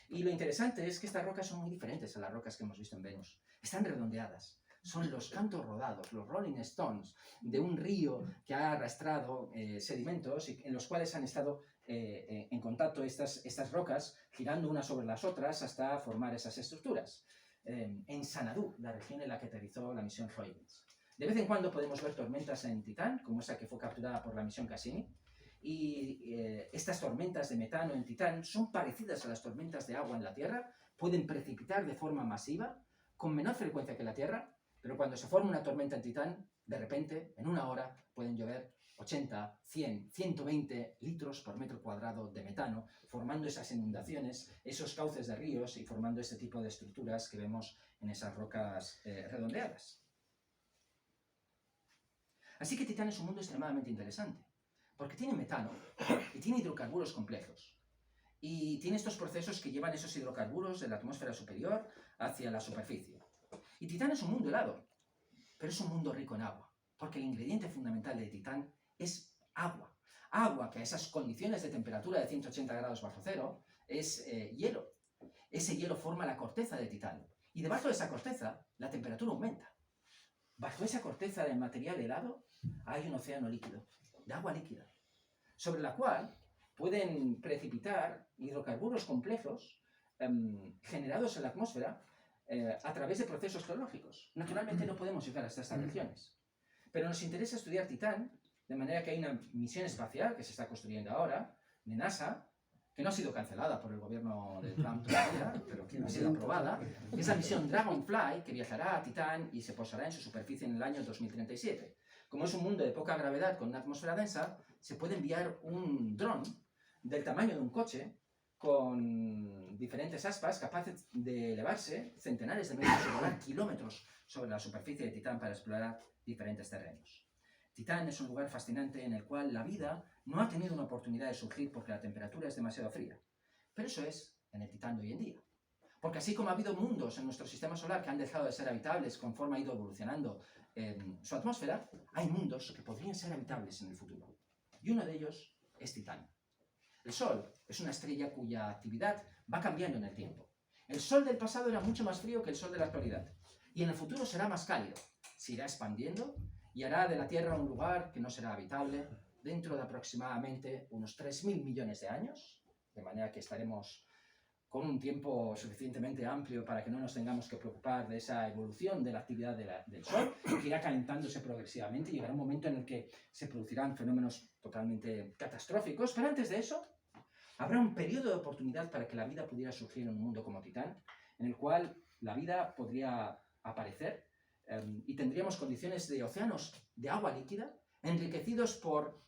Y lo interesante es que estas rocas son muy diferentes a las rocas que hemos visto en Venus. Están redondeadas. Son los cantos rodados, los Rolling Stones, de un río que ha arrastrado sedimentos y en los cuales han estado en contacto estas rocas, girando unas sobre las otras hasta formar esas estructuras. En Xanadu, la región en la que aterrizó la misión Huygens. De vez en cuando podemos ver tormentas en Titán, como esa que fue capturada por la misión Cassini, y estas tormentas de metano en Titán son parecidas a las tormentas de agua en la Tierra, pueden precipitar de forma masiva, con menor frecuencia que la Tierra, pero cuando se forma una tormenta en Titán, de repente, en una hora, pueden llover 80, 100, 120 litros por metro cuadrado de metano, formando esas inundaciones, esos cauces de ríos y formando este tipo de estructuras que vemos en esas rocas redondeadas. Así que Titán es un mundo extremadamente interesante, porque tiene metano y tiene hidrocarburos complejos. Y tiene estos procesos que llevan esos hidrocarburos de la atmósfera superior hacia la superficie. Y Titán es un mundo helado, pero es un mundo rico en agua, porque el ingrediente fundamental de Titán es agua. Agua que a esas condiciones de temperatura de 180 grados bajo cero es hielo. Ese hielo forma la corteza de Titán. Y debajo de esa corteza, la temperatura aumenta. Bajo esa corteza de material helado hay un océano líquido, de agua líquida, sobre la cual pueden precipitar hidrocarburos complejos generados en la atmósfera a través de procesos geológicos. Naturalmente no podemos llegar hasta estas regiones. Pero nos interesa estudiar Titán, de manera que hay una misión espacial que se está construyendo ahora, de NASA, que no ha sido cancelada por el gobierno de Trump todavía, pero que ha sido aprobada. Es la misión Dragonfly, que viajará a Titán y se posará en su superficie en el año 2037. Como es un mundo de poca gravedad con una atmósfera densa, se puede enviar un dron del tamaño de un coche con diferentes aspas capaces de elevarse centenares de metros y volar kilómetros sobre la superficie de Titán para explorar diferentes terrenos. Titán es un lugar fascinante en el cual la vida no ha tenido una oportunidad de surgir porque la temperatura es demasiado fría. Pero eso es en el Titán de hoy en día. Porque así como ha habido mundos en nuestro sistema solar que han dejado de ser habitables conforme ha ido evolucionando su atmósfera, hay mundos que podrían ser habitables en el futuro. Y uno de ellos es Titán. El Sol es una estrella cuya actividad va cambiando en el tiempo. El Sol del pasado era mucho más frío que el Sol de la actualidad. Y en el futuro será más cálido. Se irá expandiendo y hará de la Tierra un lugar que no será habitable dentro de aproximadamente unos 3.000 millones de años. De manera que estaremos con un tiempo suficientemente amplio para que no nos tengamos que preocupar de esa evolución de la actividad del Sol, que irá calentándose progresivamente y llegará un momento en el que se producirán fenómenos totalmente catastróficos. Pero antes de eso, habrá un periodo de oportunidad para que la vida pudiera surgir en un mundo como Titán, en el cual la vida podría aparecer y tendríamos condiciones de océanos de agua líquida, enriquecidos por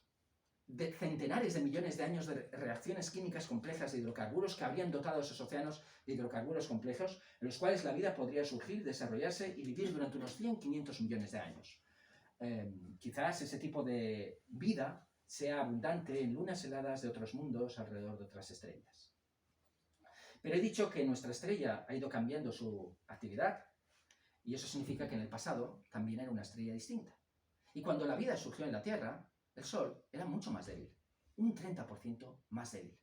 de centenares de millones de años de reacciones químicas complejas de hidrocarburos que habrían dotado esos océanos de hidrocarburos complejos, en los cuales la vida podría surgir, desarrollarse y vivir durante unos 100-500 millones de años. Quizás ese tipo de vida sea abundante en lunas heladas de otros mundos alrededor de otras estrellas. Pero he dicho que nuestra estrella ha ido cambiando su actividad, y eso significa que en el pasado también era una estrella distinta. Y cuando la vida surgió en la Tierra, el Sol era mucho más débil, un 30% más débil.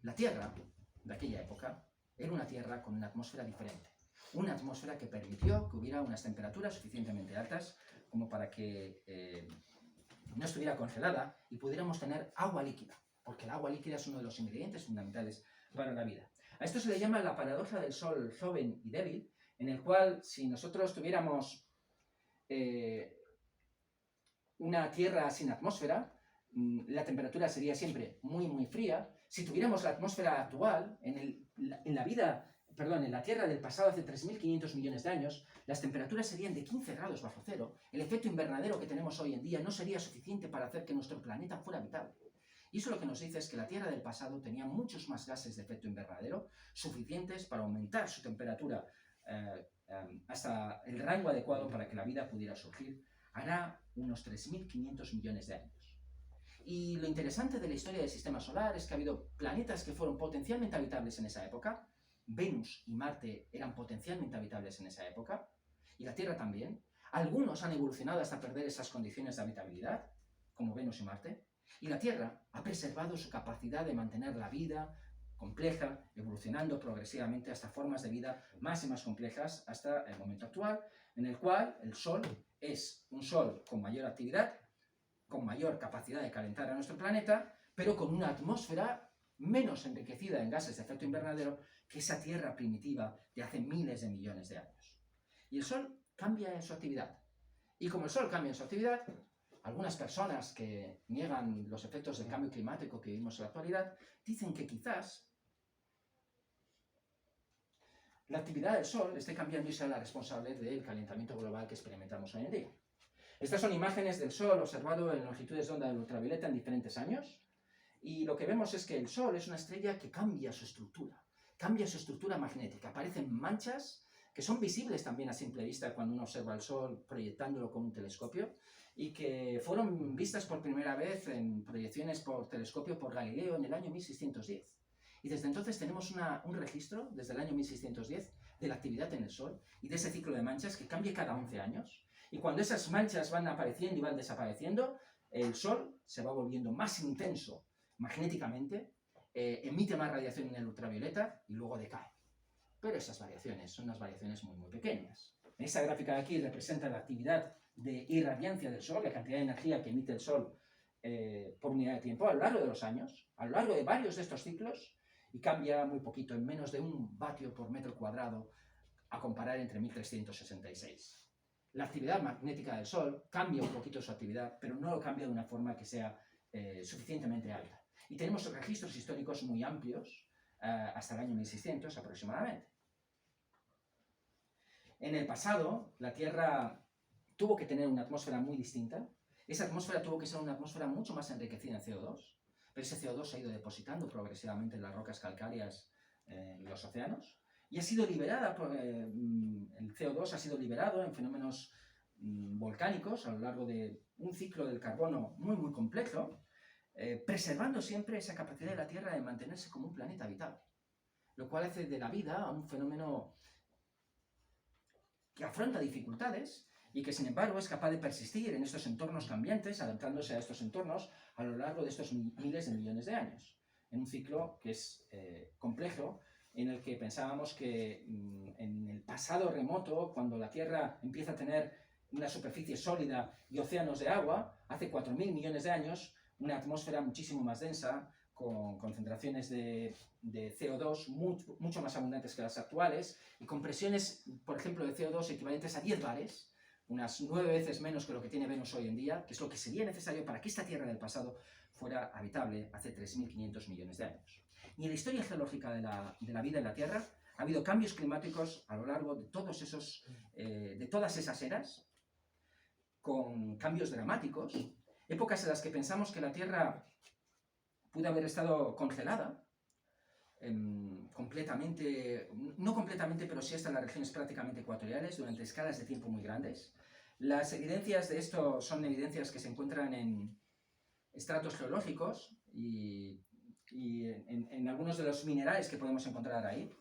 La Tierra, de aquella época, era una Tierra con una atmósfera diferente. Una atmósfera que permitió que hubiera unas temperaturas suficientemente altas como para que no estuviera congelada y pudiéramos tener agua líquida, porque el agua líquida es uno de los ingredientes fundamentales para la vida. A esto se le llama la paradoja del Sol joven y débil, en el cual si nosotros tuviéramos una Tierra sin atmósfera, la temperatura sería siempre muy fría. Si tuviéramos la atmósfera actual, en la Tierra del pasado hace 3.500 millones de años, las temperaturas serían de 15 grados bajo cero. El efecto invernadero que tenemos hoy en día no sería suficiente para hacer que nuestro planeta fuera habitable. Y eso lo que nos dice es que la Tierra del pasado tenía muchos más gases de efecto invernadero, suficientes para aumentar su temperatura hasta el rango adecuado para que la vida pudiera surgir, hará unos 3.500 millones de años. Y lo interesante de la historia del sistema solar es que ha habido planetas que fueron potencialmente habitables en esa época. Venus y Marte eran potencialmente habitables en esa época, y la Tierra también. Algunos han evolucionado hasta perder esas condiciones de habitabilidad, como Venus y Marte, y la Tierra ha preservado su capacidad de mantener la vida compleja, evolucionando progresivamente hasta formas de vida más y más complejas hasta el momento actual, en el cual el Sol es un Sol con mayor actividad, con mayor capacidad de calentar a nuestro planeta, pero con una atmósfera menos enriquecida en gases de efecto invernadero que esa Tierra primitiva de hace miles de millones de años. Y el Sol cambia en su actividad. Y como el Sol cambia en su actividad, algunas personas que niegan los efectos del cambio climático que vivimos en la actualidad dicen que quizás la actividad del Sol esté cambiando y sea la responsable del calentamiento global que experimentamos hoy en día. Estas son imágenes del Sol observado en longitudes de onda ultravioleta en diferentes años, y lo que vemos es que el Sol es una estrella que cambia su estructura magnética. Aparecen manchas que son visibles también a simple vista cuando uno observa el Sol proyectándolo con un telescopio, y que fueron vistas por primera vez en proyecciones por telescopio por Galileo en el año 1610. Y desde entonces tenemos un registro, desde el año 1610, de la actividad en el Sol y de ese ciclo de manchas que cambia cada 11 años. Y cuando esas manchas van apareciendo y van desapareciendo, el Sol se va volviendo más intenso magnéticamente, emite más radiación en el ultravioleta y luego decae. Pero esas variaciones son unas variaciones muy pequeñas. Esta gráfica de aquí representa la actividad de irradiancia del Sol, la cantidad de energía que emite el Sol por unidad de tiempo a lo largo de los años, a lo largo de varios de estos ciclos, y cambia muy poquito, en menos de 1 vatio por metro cuadrado, a comparar entre 1366. La actividad magnética del Sol cambia un poquito su actividad, pero no lo cambia de una forma que sea suficientemente alta. Y tenemos registros históricos muy amplios, hasta el año 1600 aproximadamente. En el pasado, la Tierra tuvo que tener una atmósfera muy distinta. Esa atmósfera tuvo que ser una atmósfera mucho más enriquecida en CO2, pero ese CO2 se ha ido depositando progresivamente en las rocas calcáreas en los océanos, y ha sido liberada, el CO2 ha sido liberado en fenómenos volcánicos a lo largo de un ciclo del carbono muy complejo, preservando siempre esa capacidad de la Tierra de mantenerse como un planeta habitable, lo cual hace de la vida a un fenómeno que afronta dificultades y que sin embargo es capaz de persistir en estos entornos cambiantes, adaptándose a estos entornos a lo largo de estos miles de millones de años, en un ciclo que es complejo, en el que pensábamos que en el pasado remoto, cuando la Tierra empieza a tener una superficie sólida y océanos de agua, hace 4.000 millones de años, una atmósfera muchísimo más densa, con concentraciones de CO2 mucho más abundantes que las actuales, y con presiones, por ejemplo, de CO2 equivalentes a 10 bares, unas 9 veces menos que lo que tiene Venus hoy en día, que es lo que sería necesario para que esta Tierra del pasado fuera habitable hace 3.500 millones de años. Y en la historia geológica de la vida en la Tierra ha habido cambios climáticos a lo largo de todas esas eras, con cambios dramáticos, épocas en las que pensamos que la Tierra pudo haber estado congelada completamente, no completamente, pero sí hasta las regiones prácticamente ecuatoriales durante escalas de tiempo muy grandes. Las evidencias de esto son evidencias que se encuentran en estratos geológicos y en algunos de los minerales que podemos encontrar ahí.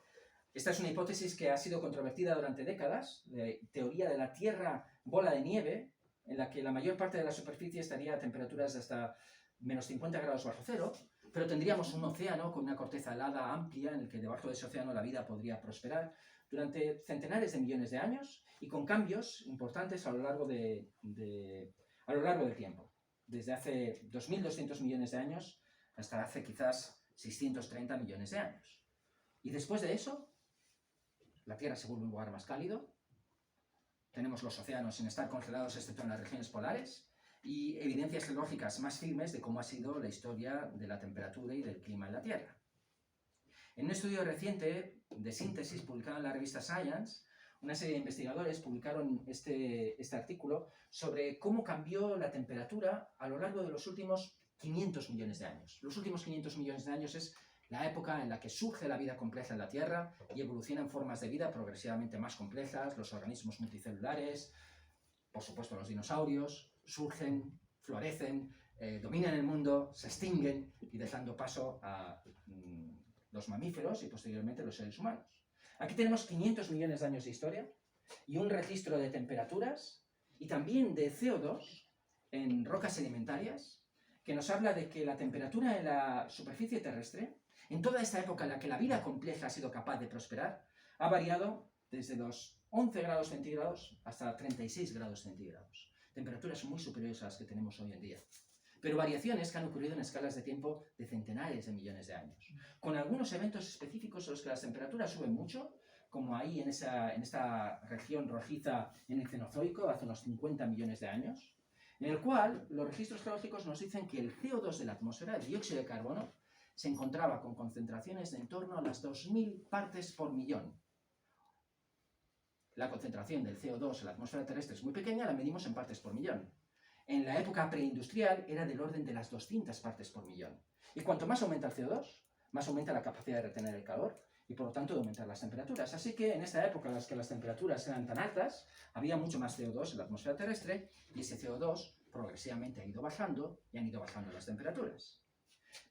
Esta es una hipótesis que ha sido controvertida durante décadas, de teoría de la Tierra bola de nieve, en la que la mayor parte de la superficie estaría a temperaturas de hasta menos 50 grados bajo cero, pero tendríamos un océano con una corteza helada amplia en el que debajo de ese océano la vida podría prosperar durante centenares de millones de años y con cambios importantes a lo largo del tiempo, desde hace 2.200 millones de años hasta hace quizás 630 millones de años. Y después de eso, la Tierra se vuelve un lugar más cálido, tenemos los océanos sin estar congelados excepto en las regiones polares, y evidencias geológicas más firmes de cómo ha sido la historia de la temperatura y del clima en la Tierra. En un estudio reciente de síntesis publicado en la revista Science, una serie de investigadores publicaron este artículo sobre cómo cambió la temperatura a lo largo de los últimos 500 millones de años. Los últimos 500 millones de años es la época en la que surge la vida compleja en la Tierra y evolucionan formas de vida progresivamente más complejas, los organismos multicelulares, por supuesto los dinosaurios, surgen, florecen, dominan el mundo, se extinguen y dejando paso a los mamíferos y posteriormente los seres humanos. Aquí tenemos 500 millones de años de historia y un registro de temperaturas y también de CO2 en rocas sedimentarias que nos habla de que la temperatura en la superficie terrestre, en toda esta época en la que la vida compleja ha sido capaz de prosperar, ha variado desde los 11 grados centígrados hasta 36 grados centígrados. Temperaturas muy superiores a las que tenemos hoy en día. Pero variaciones que han ocurrido en escalas de tiempo de centenares de millones de años. Con algunos eventos específicos en los que las temperaturas suben mucho, como ahí en esta región rojiza en el Cenozoico, hace unos 50 millones de años, en el cual los registros geológicos nos dicen que el CO2 de la atmósfera, el dióxido de carbono, se encontraba con concentraciones de en torno a las 2.000 partes por millón. La concentración del CO2 en la atmósfera terrestre es muy pequeña, la medimos en partes por millón. En la época preindustrial era del orden de las 200 partes por millón. Y cuanto más aumenta el CO2, más aumenta la capacidad de retener el calor y por lo tanto de aumentar las temperaturas. Así que en esta época en la que las temperaturas eran tan altas, había mucho más CO2 en la atmósfera terrestre y ese CO2 progresivamente ha ido bajando y han ido bajando las temperaturas.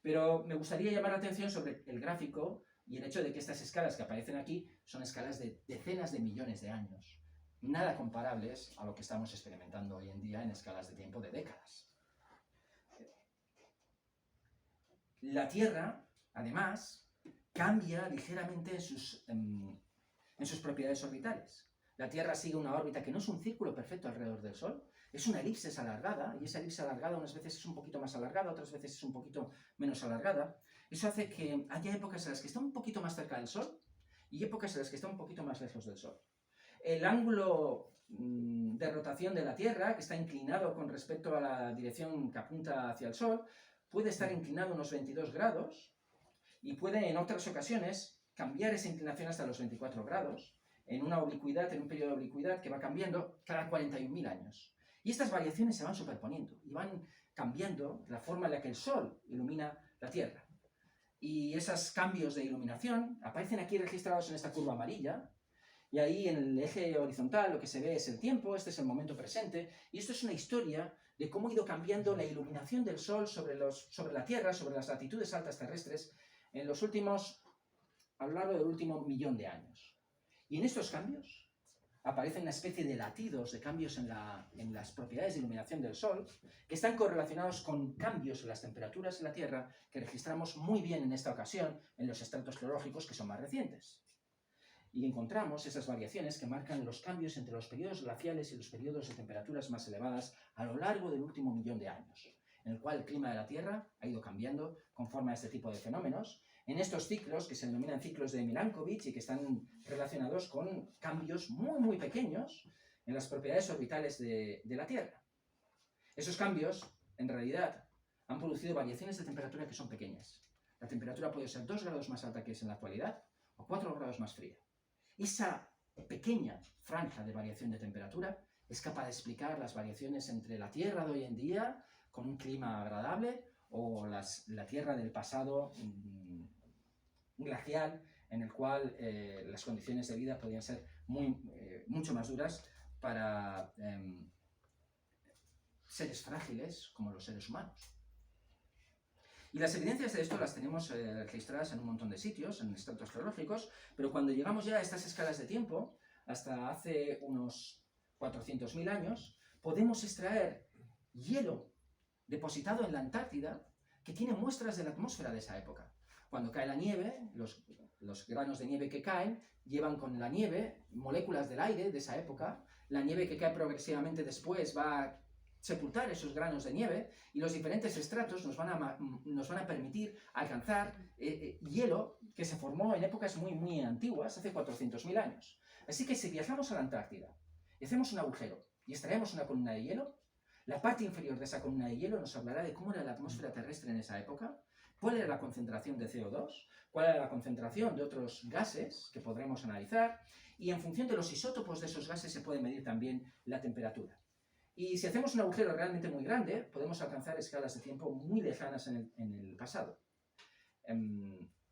Pero me gustaría llamar la atención sobre el gráfico y el hecho de que estas escalas que aparecen aquí son escalas de decenas de millones de años, nada comparables a lo que estamos experimentando hoy en día en escalas de tiempo de décadas. La Tierra, además, cambia ligeramente en sus propiedades orbitales. La Tierra sigue una órbita que no es un círculo perfecto alrededor del Sol, es una elipse alargada, y esa elipse alargada unas veces es un poquito más alargada, otras veces es un poquito menos alargada. Eso hace que haya épocas en las que está un poquito más cerca del Sol y épocas en las que está un poquito más lejos del Sol. El ángulo de rotación de la Tierra, que está inclinado con respecto a la dirección que apunta hacia el Sol, puede estar inclinado unos 22 grados y puede en otras ocasiones cambiar esa inclinación hasta los 24 grados en una oblicuidad, en un periodo de oblicuidad que va cambiando cada 41.000 años. Y estas variaciones se van superponiendo y van cambiando la forma en la que el Sol ilumina la Tierra. Y esos cambios de iluminación aparecen aquí registrados en esta curva amarilla, y ahí en el eje horizontal lo que se ve es el tiempo, este es el momento presente, y esto es una historia de cómo ha ido cambiando la iluminación del Sol sobre la Tierra, sobre las latitudes altas terrestres, a lo largo del último millón de años. Y en estos cambios aparecen una especie de latidos, de cambios en las propiedades de iluminación del Sol, que están correlacionados con cambios en las temperaturas de la Tierra que registramos muy bien en esta ocasión en los estratos geológicos que son más recientes. Y encontramos esas variaciones que marcan los cambios entre los periodos glaciales y los periodos de temperaturas más elevadas a lo largo del último millón de años, en el cual el clima de la Tierra ha ido cambiando conforme a este tipo de fenómenos, en estos ciclos que se denominan ciclos de Milankovitch y que están relacionados con cambios muy, muy pequeños en las propiedades orbitales de la Tierra. Esos cambios, en realidad, han producido variaciones de temperatura que son pequeñas. La temperatura puede ser 2 grados más alta que es en la actualidad o 4 grados más fría. Esa pequeña franja de variación de temperatura es capaz de explicar las variaciones entre la Tierra de hoy en día, con un clima agradable, o la Tierra del pasado glacial, en el cual las condiciones de vida podían ser mucho más duras para seres frágiles como los seres humanos. Y las evidencias de esto las tenemos registradas en un montón de sitios, en estratos geológicos, pero cuando llegamos ya a estas escalas de tiempo, hasta hace unos 400.000 años, podemos extraer hielo depositado en la Antártida que tiene muestras de la atmósfera de esa época. Cuando cae la nieve, los granos de nieve que caen llevan con la nieve moléculas del aire de esa época. La nieve que cae progresivamente después va a sepultar esos granos de nieve y los diferentes estratos nos van a permitir alcanzar hielo que se formó en épocas muy antiguas, hace 400.000 años. Así que si viajamos a la Antártida y hacemos un agujero y extraemos una columna de hielo, la parte inferior de esa columna de hielo nos hablará de cómo era la atmósfera terrestre en esa época, cuál era la concentración de CO2, cuál era la concentración de otros gases que podremos analizar, y en función de los isótopos de esos gases se puede medir también la temperatura. Y si hacemos un agujero realmente muy grande, podemos alcanzar escalas de tiempo muy lejanas en el pasado.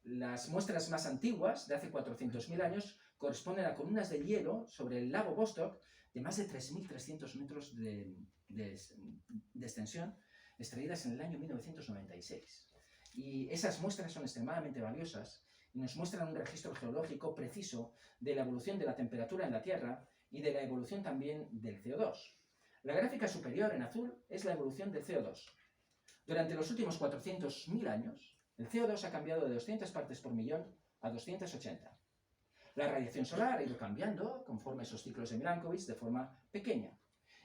Las muestras más antiguas, de hace 400.000 años, corresponden a columnas de hielo sobre el lago Vostok de más de 3.300 metros de extensión, extraídas en el año 1996. Y esas muestras son extremadamente valiosas y nos muestran un registro geológico preciso de la evolución de la temperatura en la Tierra y de la evolución también del CO2. La gráfica superior en azul es la evolución del CO2. Durante los últimos 400.000 años, el CO2 ha cambiado de 200 partes por millón a 280. La radiación solar ha ido cambiando conforme esos ciclos de Milankovitch de forma pequeña.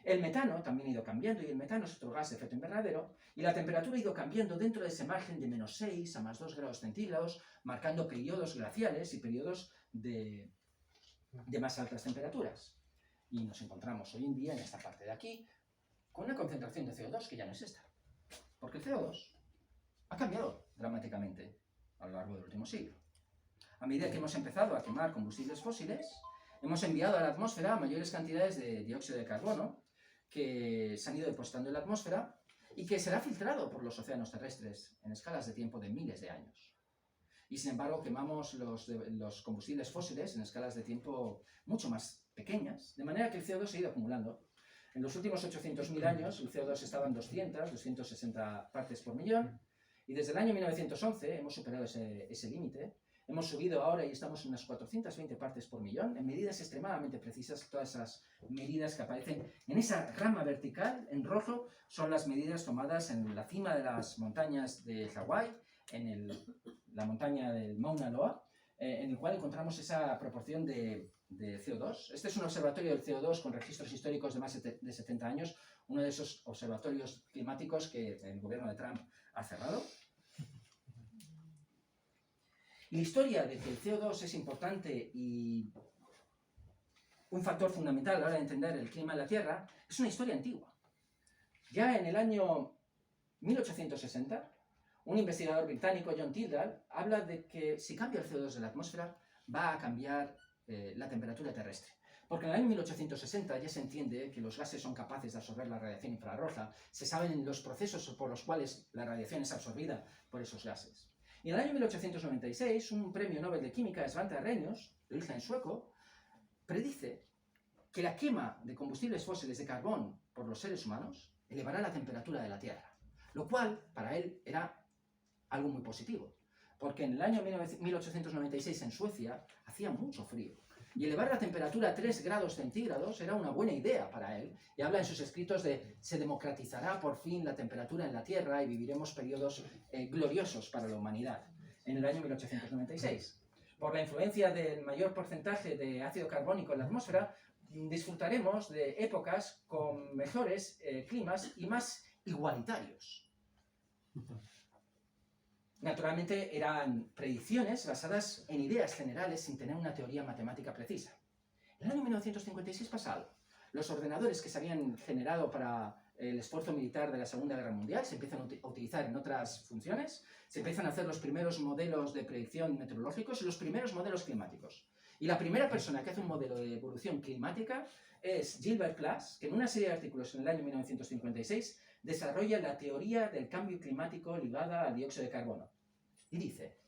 El metano también ha ido cambiando, y el metano es otro gas de efecto invernadero, y la temperatura ha ido cambiando dentro de ese margen de -6 a +2 grados centígrados, marcando periodos glaciales y periodos de más altas temperaturas. Y nos encontramos hoy en día, en esta parte de aquí, con una concentración de CO2 que ya no es esta. Porque el CO2 ha cambiado dramáticamente a lo largo del último siglo. A medida que hemos empezado a quemar combustibles fósiles, hemos enviado a la atmósfera mayores cantidades de dióxido de carbono que se han ido depositando en la atmósfera y que será filtrado por los océanos terrestres en escalas de tiempo de miles de años. Y sin embargo quemamos los combustibles fósiles en escalas de tiempo mucho más pequeñas, de manera que el CO2 se ha ido acumulando. En los últimos 800.000 años el CO2 estaba en 260 partes por millón, y desde el año 1911 hemos superado ese límite. Hemos subido ahora y estamos en unas 420 partes por millón, en medidas extremadamente precisas. Todas esas medidas que aparecen en esa rama vertical, en rojo, son las medidas tomadas en la cima de las montañas de Hawái, en la montaña del Mauna Loa, en el cual encontramos esa proporción de CO2. Este es un observatorio del CO2 con registros históricos de más de 70 años, uno de esos observatorios climáticos que el gobierno de Trump ha cerrado. Y la historia de que el CO2 es importante y un factor fundamental a la hora de entender el clima de la Tierra es una historia antigua. Ya en el año 1860, un investigador británico, John Tyndall, habla de que si cambia el CO2 de la atmósfera, va a cambiar la temperatura terrestre. Porque en el año 1860 ya se entiende que los gases son capaces de absorber la radiación infrarroja, se saben los procesos por los cuales la radiación es absorbida por esos gases. Y en el año 1896, un premio Nobel de Química, Svante Arrhenius, de origen sueco, predice que la quema de combustibles fósiles de carbón por los seres humanos elevará la temperatura de la Tierra, lo cual para él era algo muy positivo, porque en el año 1896 en Suecia hacía mucho frío, y elevar la temperatura a 3 grados centígrados era una buena idea para él, y habla en sus escritos de se democratizará por fin la temperatura en la Tierra y viviremos periodos gloriosos para la humanidad, en el año 1896. Por la influencia del mayor porcentaje de ácido carbónico en la atmósfera, disfrutaremos de épocas con mejores climas y más igualitarios. Naturalmente eran predicciones basadas en ideas generales sin tener una teoría matemática precisa. En el año 1956 pasa algo. Los ordenadores que se habían generado para el esfuerzo militar de la Segunda Guerra Mundial se empiezan a utilizar en otras funciones, se empiezan a hacer los primeros modelos de predicción meteorológicos y los primeros modelos climáticos. Y la primera persona que hace un modelo de evolución climática es Gilbert Plas, que en una serie de artículos en el año 1956 desarrolla la teoría del cambio climático ligada al dióxido de carbono. Y dice,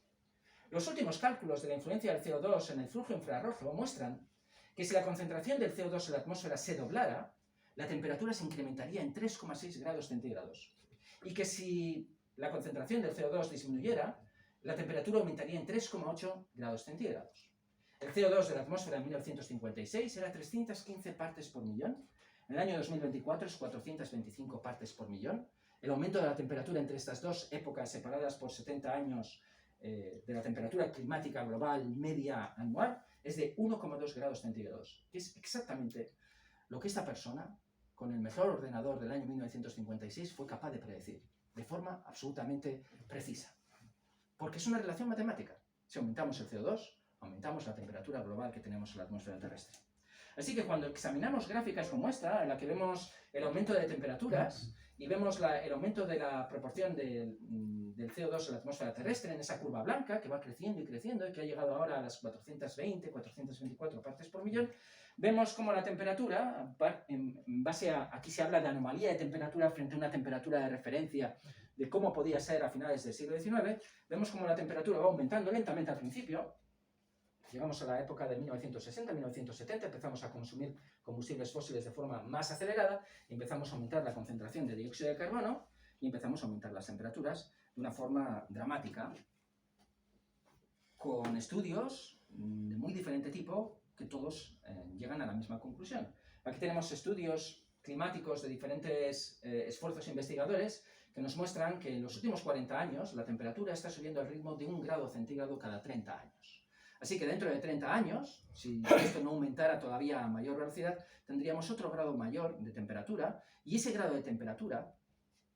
los últimos cálculos de la influencia del CO2 en el flujo infrarrojo muestran que si la concentración del CO2 en la atmósfera se doblara, la temperatura se incrementaría en 3,6 grados centígrados. Y que si la concentración del CO2 disminuyera, la temperatura aumentaría en 3,8 grados centígrados. El CO2 de la atmósfera en 1956 era 315 partes por millón. En el año 2024 es 425 partes por millón. El aumento de la temperatura entre estas dos épocas separadas por 70 años de la temperatura climática global media anual es de 1,2 grados centígrados, que es exactamente lo que esta persona, con el mejor ordenador del año 1956, fue capaz de predecir, de forma absolutamente precisa. Porque es una relación matemática. Si aumentamos el CO2, aumentamos la temperatura global que tenemos en la atmósfera terrestre. Así que cuando examinamos gráficas como esta, en la que vemos el aumento de temperaturas y vemos el aumento de la proporción del CO2 en la atmósfera terrestre, en esa curva blanca que va creciendo y creciendo y que ha llegado ahora a las 420, 424 partes por millón, vemos como la temperatura, en base a, aquí se habla de anomalía de temperatura frente a una temperatura de referencia de cómo podía ser a finales del siglo XIX, vemos como la temperatura va aumentando lentamente al principio. Llegamos a la época de 1960, 1970, empezamos a consumir combustibles fósiles de forma más acelerada, empezamos a aumentar la concentración de dióxido de carbono y empezamos a aumentar las temperaturas de una forma dramática, con estudios de muy diferente tipo que todos llegan a la misma conclusión. Aquí tenemos estudios climáticos de diferentes esfuerzos investigadores que nos muestran que en los últimos 40 años la temperatura está subiendo al ritmo de 1 grado centígrado cada 30 años. Así que dentro de 30 años, si esto no aumentara todavía a mayor velocidad, tendríamos otro grado mayor de temperatura, y ese grado de temperatura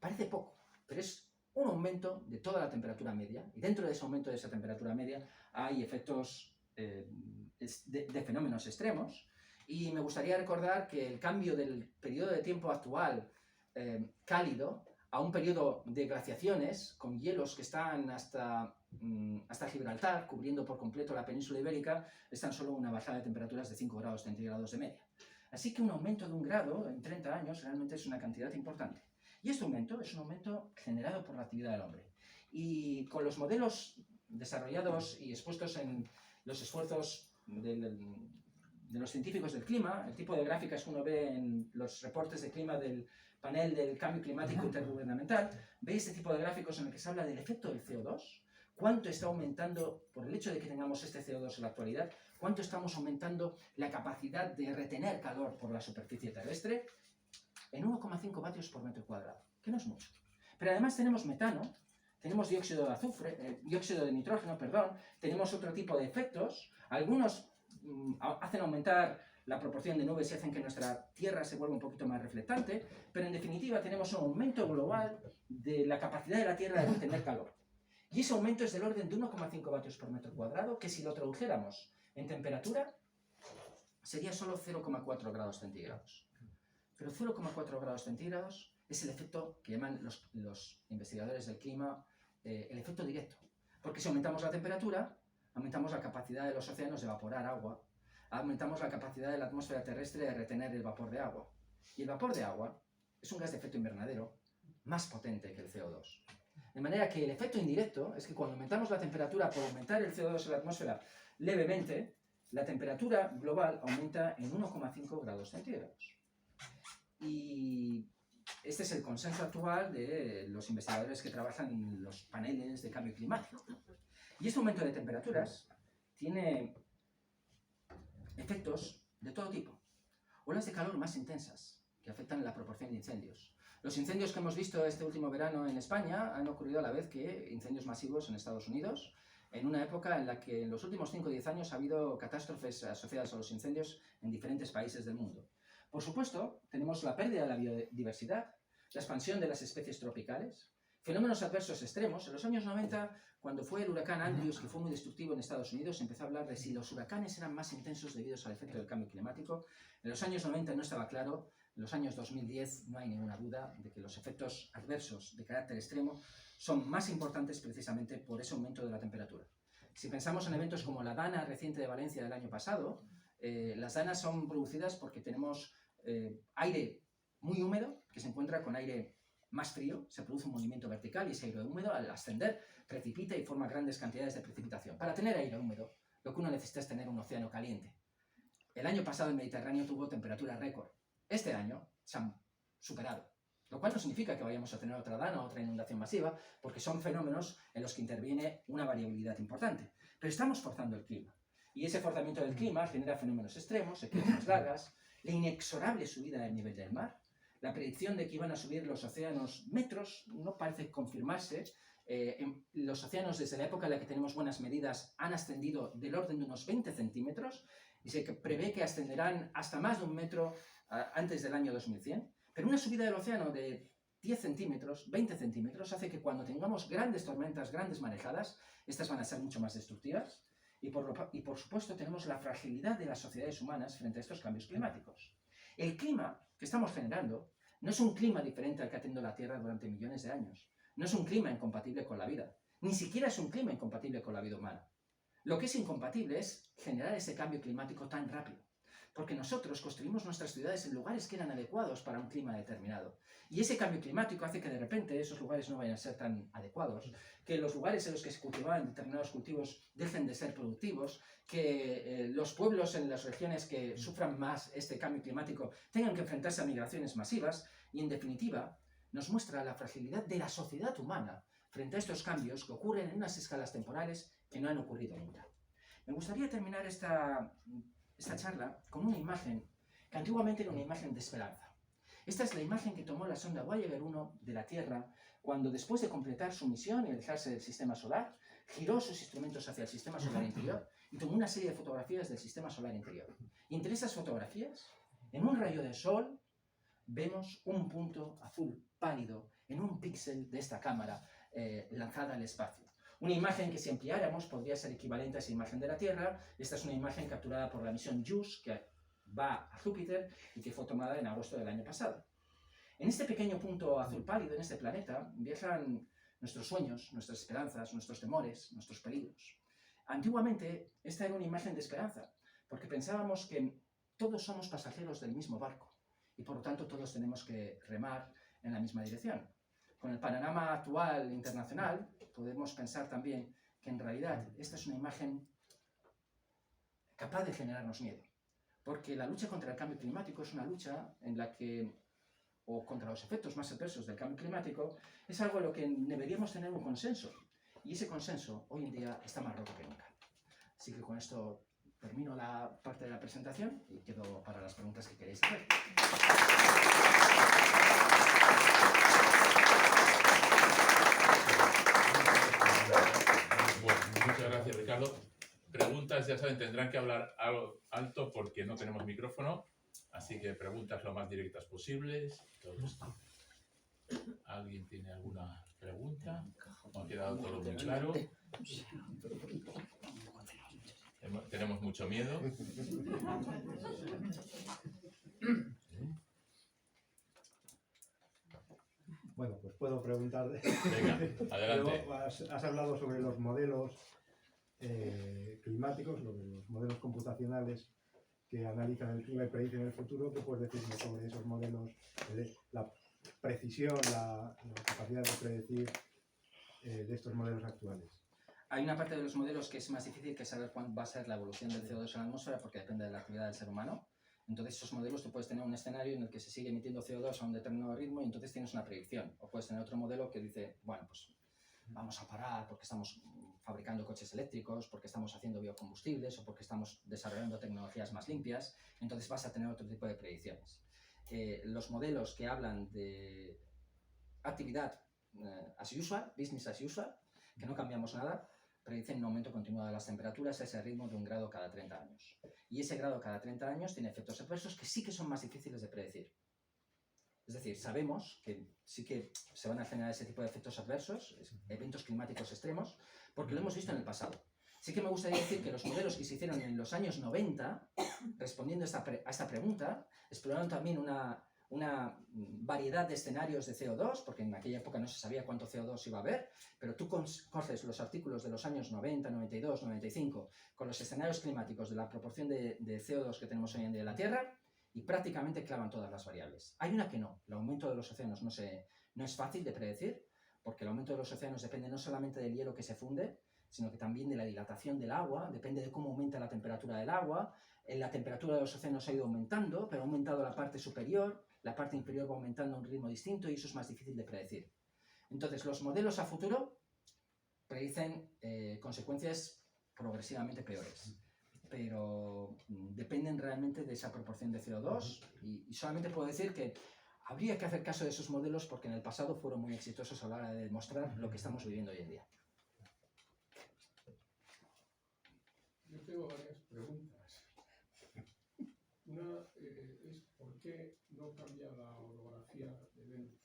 parece poco, pero es un aumento de toda la temperatura media, y dentro de ese aumento de esa temperatura media hay efectos de fenómenos extremos, y me gustaría recordar que el cambio del periodo de tiempo actual cálido a un periodo de glaciaciones con hielos que están hasta Gibraltar, cubriendo por completo la península ibérica, es tan solo una bajada de temperaturas de 5 grados centígrados de media. Así que un aumento de 1 grado en 30 años realmente es una cantidad importante. Y este aumento es un aumento generado por la actividad del hombre. Y con los modelos desarrollados y expuestos en los esfuerzos de los científicos del clima, el tipo de gráficas que uno ve en los reportes de clima del panel del cambio climático intergubernamental, ve este tipo de gráficos en el que se habla del efecto del CO2, cuánto está aumentando, por el hecho de que tengamos este CO2 en la actualidad, cuánto estamos aumentando la capacidad de retener calor por la superficie terrestre en 1,5 vatios por metro cuadrado, que no es mucho. Pero además tenemos metano, tenemos dióxido de nitrógeno, tenemos otro tipo de efectos, algunos hacen aumentar la proporción de nubes y hacen que nuestra Tierra se vuelva un poquito más reflectante, pero en definitiva tenemos un aumento global de la capacidad de la Tierra de retener calor. Y ese aumento es del orden de 1,5 vatios por metro cuadrado, que si lo tradujéramos en temperatura, sería solo 0,4 grados centígrados. Pero 0,4 grados centígrados es el efecto que llaman los investigadores del clima el efecto directo. Porque si aumentamos la temperatura, aumentamos la capacidad de los océanos de evaporar agua, aumentamos la capacidad de la atmósfera terrestre de retener el vapor de agua. Y el vapor de agua es un gas de efecto invernadero más potente que el CO2. De manera que el efecto indirecto es que cuando aumentamos la temperatura por aumentar el CO2 en la atmósfera levemente, la temperatura global aumenta en 1,5 grados centígrados. Y este es el consenso actual de los investigadores que trabajan en los paneles de cambio climático. Y este aumento de temperaturas tiene efectos de todo tipo. Olas de calor más intensas, que afectan la proporción de incendios. Los incendios que hemos visto este último verano en España han ocurrido a la vez que incendios masivos en Estados Unidos, en una época en la que en los últimos 5 o 10 años ha habido catástrofes asociadas a los incendios en diferentes países del mundo. Por supuesto, tenemos la pérdida de la biodiversidad, la expansión de las especies tropicales, fenómenos adversos extremos. En los años 90, cuando fue el huracán Andrews, que fue muy destructivo en Estados Unidos, se empezó a hablar de si los huracanes eran más intensos debido al efecto del cambio climático. En los años 90 no estaba claro. En los años 2010 no hay ninguna duda de que los efectos adversos de carácter extremo son más importantes precisamente por ese aumento de la temperatura. Si pensamos en eventos como la Dana reciente de Valencia del año pasado, las danas son producidas porque tenemos aire muy húmedo que se encuentra con aire más frío, se produce un movimiento vertical y ese aire húmedo al ascender precipita y forma grandes cantidades de precipitación. Para tener aire húmedo, lo que uno necesita es tener un océano caliente. El año pasado el Mediterráneo tuvo temperaturas récord. Este año se han superado. Lo cual no significa que vayamos a tener otra dana o otra inundación masiva, porque son fenómenos en los que interviene una variabilidad importante. Pero estamos forzando el clima. Y ese forzamiento del clima genera fenómenos extremos, sequías más largas, la inexorable subida del nivel del mar. La predicción de que iban a subir los océanos metros no parece confirmarse. Los océanos, desde la época en la que tenemos buenas medidas, han ascendido del orden de unos 20 centímetros y se prevé que ascenderán hasta más de 1 metro antes del año 2100. Pero una subida del océano de 10 centímetros, 20 centímetros, hace que cuando tengamos grandes tormentas, grandes marejadas, estas van a ser mucho más destructivas. Y por supuesto tenemos la fragilidad de las sociedades humanas frente a estos cambios climáticos. El clima que estamos generando no es un clima diferente al que ha tenido la Tierra durante millones de años. No es un clima incompatible con la vida. Ni siquiera es un clima incompatible con la vida humana. Lo que es incompatible es generar ese cambio climático tan rápido. Porque nosotros construimos nuestras ciudades en lugares que eran adecuados para un clima determinado. Y ese cambio climático hace que de repente esos lugares no vayan a ser tan adecuados, que los lugares en los que se cultivaban determinados cultivos dejen de ser productivos, que los pueblos en las regiones que sufran más este cambio climático tengan que enfrentarse a migraciones masivas y, en definitiva, nos muestra la fragilidad de la sociedad humana frente a estos cambios que ocurren en unas escalas temporales que no han ocurrido nunca. Me gustaría terminar esta charla con una imagen que antiguamente era una imagen de esperanza. Esta es la imagen que tomó la sonda Voyager 1 de la Tierra cuando, después de completar su misión y alejarse del sistema solar, giró sus instrumentos hacia el sistema solar interior y tomó una serie de fotografías del sistema solar interior. Y entre esas fotografías, en un rayo de sol, vemos un punto azul pálido en un píxel de esta cámara lanzada al espacio. Una imagen que, si ampliáramos, podría ser equivalente a esa imagen de la Tierra. Esta es una imagen capturada por la misión JUICE, que va a Júpiter y que fue tomada en agosto del año pasado. En este pequeño punto azul pálido, en este planeta, viajan nuestros sueños, nuestras esperanzas, nuestros temores, nuestros peligros. Antiguamente, esta era una imagen de esperanza, porque pensábamos que todos somos pasajeros del mismo barco y, por lo tanto, todos tenemos que remar en la misma dirección. Con el panorama actual internacional, podemos pensar también que, en realidad, esta es una imagen capaz de generarnos miedo. Porque la lucha contra el cambio climático es una lucha en la que, o contra los efectos más adversos del cambio climático, es algo en lo que deberíamos tener un consenso. Y ese consenso hoy en día está más roto que nunca. Así que con esto termino la parte de la presentación y quedo para las preguntas que queréis hacer. Bueno, muchas gracias, Ricardo. Preguntas, ya saben, tendrán que hablar alto porque no tenemos micrófono, así que preguntas lo más directas posibles. ¿Alguien tiene alguna pregunta? ¿No ha quedado todo muy claro? Tenemos mucho miedo. Bueno, pues puedo preguntar. Venga, adelante. Luego has hablado sobre los modelos climáticos, los modelos computacionales que analizan el clima y predicen el futuro. ¿Qué puedes decirme sobre esos modelos? La precisión, la capacidad de predecir de estos modelos actuales. Hay una parte de los modelos que es más difícil, que saber cuándo va a ser la evolución del CO2 en la atmósfera, porque depende de la actividad del ser humano. Entonces, esos modelos, tú puedes tener un escenario en el que se sigue emitiendo CO2 a un determinado ritmo y entonces tienes una predicción. O puedes tener otro modelo que dice, bueno, pues vamos a parar porque estamos fabricando coches eléctricos, porque estamos haciendo biocombustibles o porque estamos desarrollando tecnologías más limpias. Entonces vas a tener otro tipo de predicciones. Los modelos que hablan de actividad as usual, business as usual, que no cambiamos nada, predicen un aumento continuo de las temperaturas a ese ritmo de 1 grado cada 30 años. Y ese grado cada 30 años tiene efectos adversos que sí que son más difíciles de predecir. Es decir, sabemos que sí que se van a generar ese tipo de efectos adversos, eventos climáticos extremos, porque lo hemos visto en el pasado. Sí que me gustaría decir que los modelos que se hicieron en los años 90, respondiendo a esta pregunta, exploraron también una variedad de escenarios de CO2, porque en aquella época no se sabía cuánto CO2 iba a haber, pero tú coges los artículos de los años 90, 92, 95, con los escenarios climáticos de la proporción de CO2 que tenemos hoy en día en la Tierra, y prácticamente clavan todas las variables. Hay una que no, el aumento de los océanos no No es fácil de predecir, porque el aumento de los océanos depende no solamente del hielo que se funde, sino que también de la dilatación del agua, depende de cómo aumenta la temperatura del agua. La temperatura de los océanos ha ido aumentando, pero ha aumentado la parte superior, la parte inferior va aumentando a un ritmo distinto y eso es más difícil de predecir. Entonces, los modelos a futuro predicen consecuencias progresivamente peores, pero dependen realmente de esa proporción de CO2 y solamente puedo decir que habría que hacer caso de esos modelos porque en el pasado fueron muy exitosos a la hora de demostrar lo que estamos viviendo hoy en día. Yo tengo varias preguntas. Una es ¿por qué no cambia la orografía de Venus?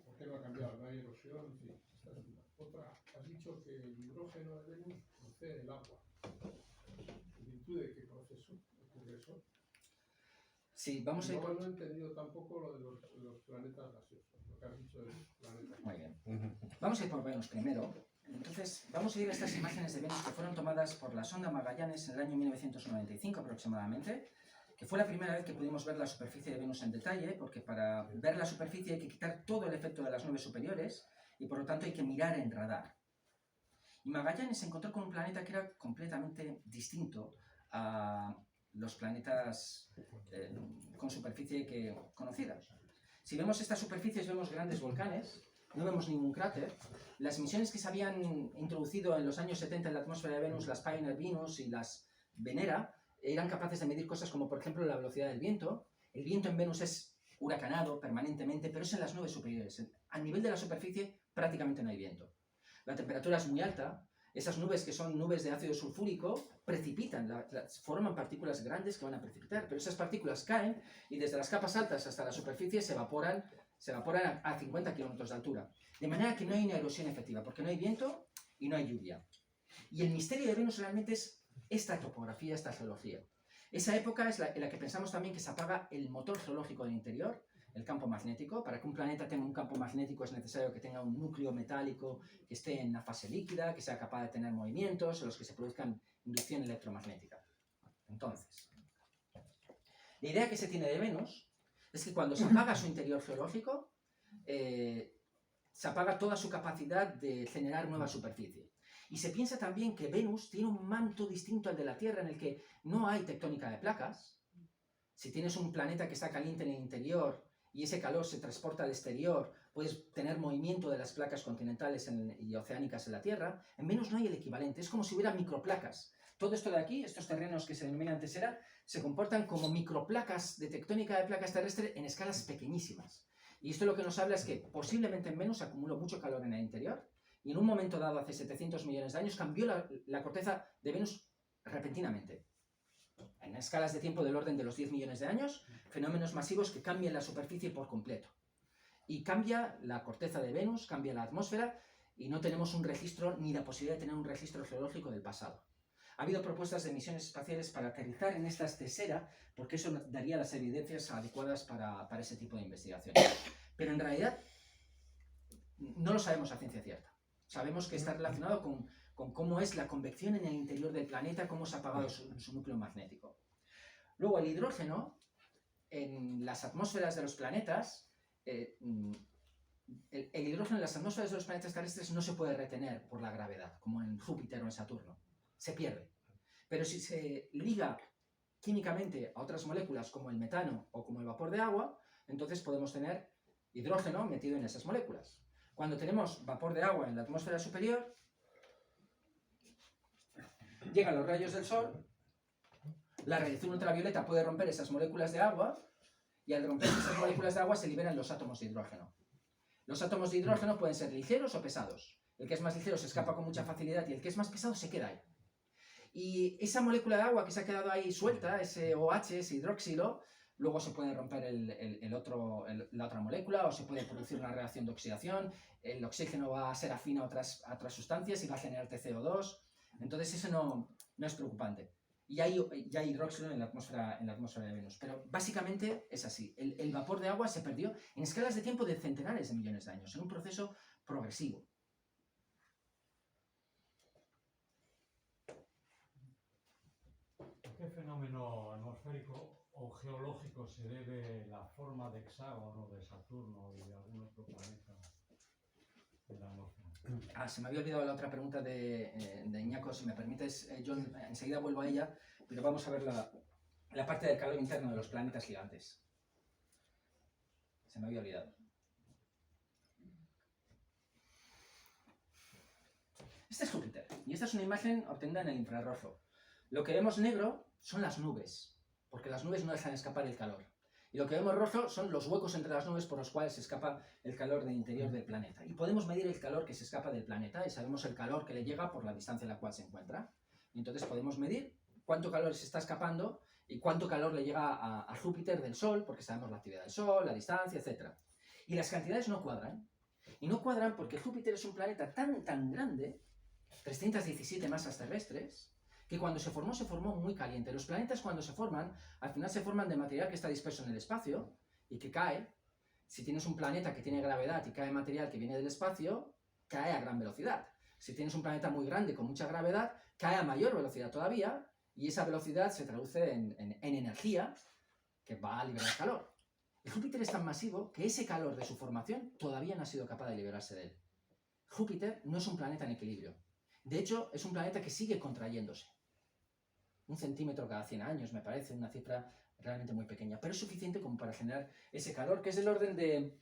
¿Por qué no ha cambiado? ¿No hay erosión? En fin, esta es una. Otra, has dicho que el hidrógeno de Venus procede del agua. ¿En virtud de qué proceso ocurre eso? Sí, vamos a ir No he entendido tampoco lo de los planetas gaseosos, lo que has dicho de los planetas. Muy bien. Vamos a ir por Venus primero. Entonces, vamos a ir a estas imágenes de Venus que fueron tomadas por la sonda Magallanes en el año 1995 aproximadamente, que fue la primera vez que pudimos ver la superficie de Venus en detalle, porque para ver la superficie hay que quitar todo el efecto de las nubes superiores y por lo tanto hay que mirar en radar. Y Magallanes se encontró con un planeta que era completamente distinto a los planetas con superficie conocida. Si vemos estas superficies vemos grandes volcanes, no vemos ningún cráter. Las misiones que se habían introducido en los años 70 en la atmósfera de Venus, las Pioneer Venus y las Venera, eran capaces de medir cosas como, por ejemplo, la velocidad del viento. El viento en Venus es huracanado permanentemente, pero es en las nubes superiores. A nivel de la superficie prácticamente no hay viento. La temperatura es muy alta. Esas nubes, que son nubes de ácido sulfúrico, precipitan, forman partículas grandes que van a precipitar, pero esas partículas caen y desde las capas altas hasta la superficie se evaporan a 50 kilómetros de altura. De manera que no hay una erosión efectiva, porque no hay viento y no hay lluvia. Y el misterio de Venus realmente es esta topografía, esta geología. Esa época es en la que pensamos también que se apaga el motor geológico del interior, el campo magnético. Para que un planeta tenga un campo magnético es necesario que tenga un núcleo metálico que esté en una fase líquida, que sea capaz de tener movimientos en los que se produzcan inducción electromagnética. Entonces, la idea que se tiene de Venus es que cuando se apaga su interior geológico, se apaga toda su capacidad de generar nueva superficie. Y se piensa también que Venus tiene un manto distinto al de la Tierra en el que no hay tectónica de placas. Si tienes un planeta que está caliente en el interior y ese calor se transporta al exterior, puedes tener movimiento de las placas continentales y oceánicas en la Tierra. En Venus no hay el equivalente, es como si hubiera microplacas. Todo esto de aquí, estos terrenos que se denominan tesera, se comportan como microplacas de tectónica de placas terrestres en escalas pequeñísimas. Y esto lo que nos habla es que posiblemente en Venus se acumuló mucho calor en el interior y en un momento dado, hace 700 millones de años, cambió la corteza de Venus repentinamente. En escalas de tiempo del orden de los 10 millones de años, fenómenos masivos que cambian la superficie por completo. Y cambia la corteza de Venus, cambia la atmósfera y no tenemos un registro ni la posibilidad de tener un registro geológico del pasado. Ha habido propuestas de misiones espaciales para aterrizar en esta tesera, porque eso daría las evidencias adecuadas para ese tipo de investigación. Pero en realidad no lo sabemos a ciencia cierta. Sabemos que está relacionado con cómo es la convección en el interior del planeta, cómo se ha apagado su núcleo magnético. Luego, el hidrógeno, en las atmósferas de los planetas, el hidrógeno en las atmósferas de los planetas terrestres no se puede retener por la gravedad, como en Júpiter o en Saturno. Se pierde. Pero si se liga químicamente a otras moléculas como el metano o como el vapor de agua, entonces podemos tener hidrógeno metido en esas moléculas. Cuando tenemos vapor de agua en la atmósfera superior, llegan los rayos del sol, la radiación ultravioleta puede romper esas moléculas de agua y al romper esas moléculas de agua se liberan los átomos de hidrógeno. Los átomos de hidrógeno pueden ser ligeros o pesados. El que es más ligero se escapa con mucha facilidad y el que es más pesado se queda ahí. Y esa molécula de agua que se ha quedado ahí suelta, ese OH, ese hidroxilo, luego se puede romper la otra molécula o se puede producir una reacción de oxidación, el oxígeno va a ser afín a otras sustancias y va a generar CO2, entonces eso no es preocupante. Y ya hay hidróxido en la atmósfera de Venus, pero básicamente es así. El vapor de agua se perdió en escalas de tiempo de centenares de millones de años, en un proceso progresivo. ¿Por qué qué fenómeno atmosférico o geológico se debe la forma de hexágono de Saturno y de algún otro planeta de la atmósfera? Se me había olvidado la otra pregunta de Iñaco, si me permites, John, enseguida vuelvo a ella, pero vamos a ver la parte del calor interno de los planetas gigantes. Se me había olvidado. Este es Júpiter, y esta es una imagen obtenida en el infrarrojo. Lo que vemos negro son las nubes, porque las nubes no dejan escapar el calor. Y lo que vemos rojo son los huecos entre las nubes por los cuales se escapa el calor del interior del planeta. Y podemos medir el calor que se escapa del planeta y sabemos el calor que le llega por la distancia en la cual se encuentra. Y entonces podemos medir cuánto calor se está escapando y cuánto calor le llega a Júpiter del Sol, porque sabemos la actividad del Sol, la distancia, etc. Y las cantidades no cuadran. Y no cuadran porque Júpiter es un planeta tan grande, 317 masas terrestres, que cuando se formó muy caliente. Los planetas cuando se forman, al final se forman de material que está disperso en el espacio y que cae. Si tienes un planeta que tiene gravedad y cae material que viene del espacio, cae a gran velocidad. Si tienes un planeta muy grande con mucha gravedad, cae a mayor velocidad todavía y esa velocidad se traduce en energía que va a liberar calor. Y Júpiter es tan masivo que ese calor de su formación todavía no ha sido capaz de liberarse de él. Júpiter no es un planeta en equilibrio. De hecho, es un planeta que sigue contrayéndose. 1 centímetro cada 100 años, me parece una cifra realmente muy pequeña, pero es suficiente como para generar ese calor, que es del orden de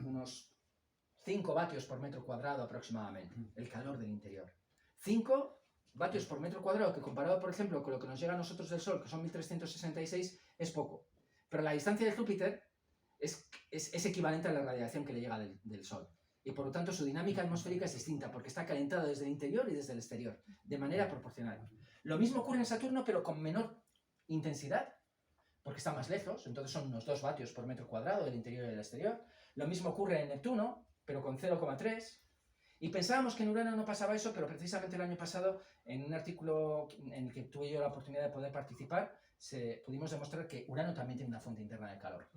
unos 5 vatios por metro cuadrado aproximadamente, el calor del interior. 5 vatios por metro cuadrado, que comparado, por ejemplo, con lo que nos llega a nosotros del Sol, que son 1366, es poco. Pero la distancia de Júpiter es equivalente a la radiación que le llega del Sol. Y por lo tanto su dinámica atmosférica es distinta, porque está calentado desde el interior y desde el exterior, de manera proporcional. Lo mismo ocurre en Saturno, pero con menor intensidad, porque está más lejos, entonces son unos 2 vatios por metro cuadrado del interior y del exterior. Lo mismo ocurre en Neptuno, pero con 0,3. Y pensábamos que en Urano no pasaba eso, pero precisamente el año pasado, en un artículo en el que tuve yo la oportunidad de poder participar, pudimos demostrar que Urano también tiene una fuente interna de calor.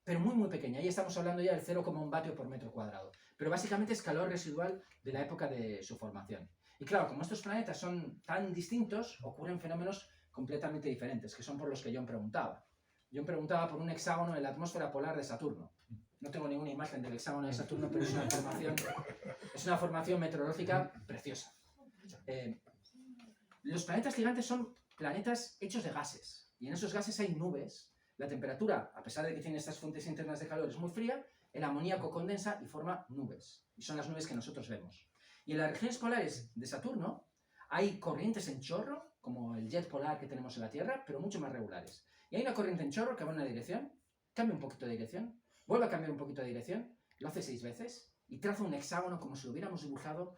Pero muy pequeña, ahí estamos hablando ya del 0,1 vatio por metro cuadrado. Pero básicamente es calor residual de la época de su formación. Y claro, como estos planetas son tan distintos, ocurren fenómenos completamente diferentes, que son por los que John preguntaba. John preguntaba por un hexágono en la atmósfera polar de Saturno. No tengo ninguna imagen del hexágono de Saturno, pero es una formación meteorológica preciosa. Los planetas gigantes son planetas hechos de gases, y en esos gases hay nubes. La temperatura, a pesar de que tiene estas fuentes internas de calor, es muy fría, el amoníaco condensa y forma nubes, y son las nubes que nosotros vemos. Y en las regiones polares de Saturno hay corrientes en chorro, como el jet polar que tenemos en la Tierra, pero mucho más regulares. Y hay una corriente en chorro que va en una dirección, cambia un poquito de dirección, vuelve a cambiar un poquito de dirección, lo hace 6 veces, y traza un hexágono como si lo hubiéramos dibujado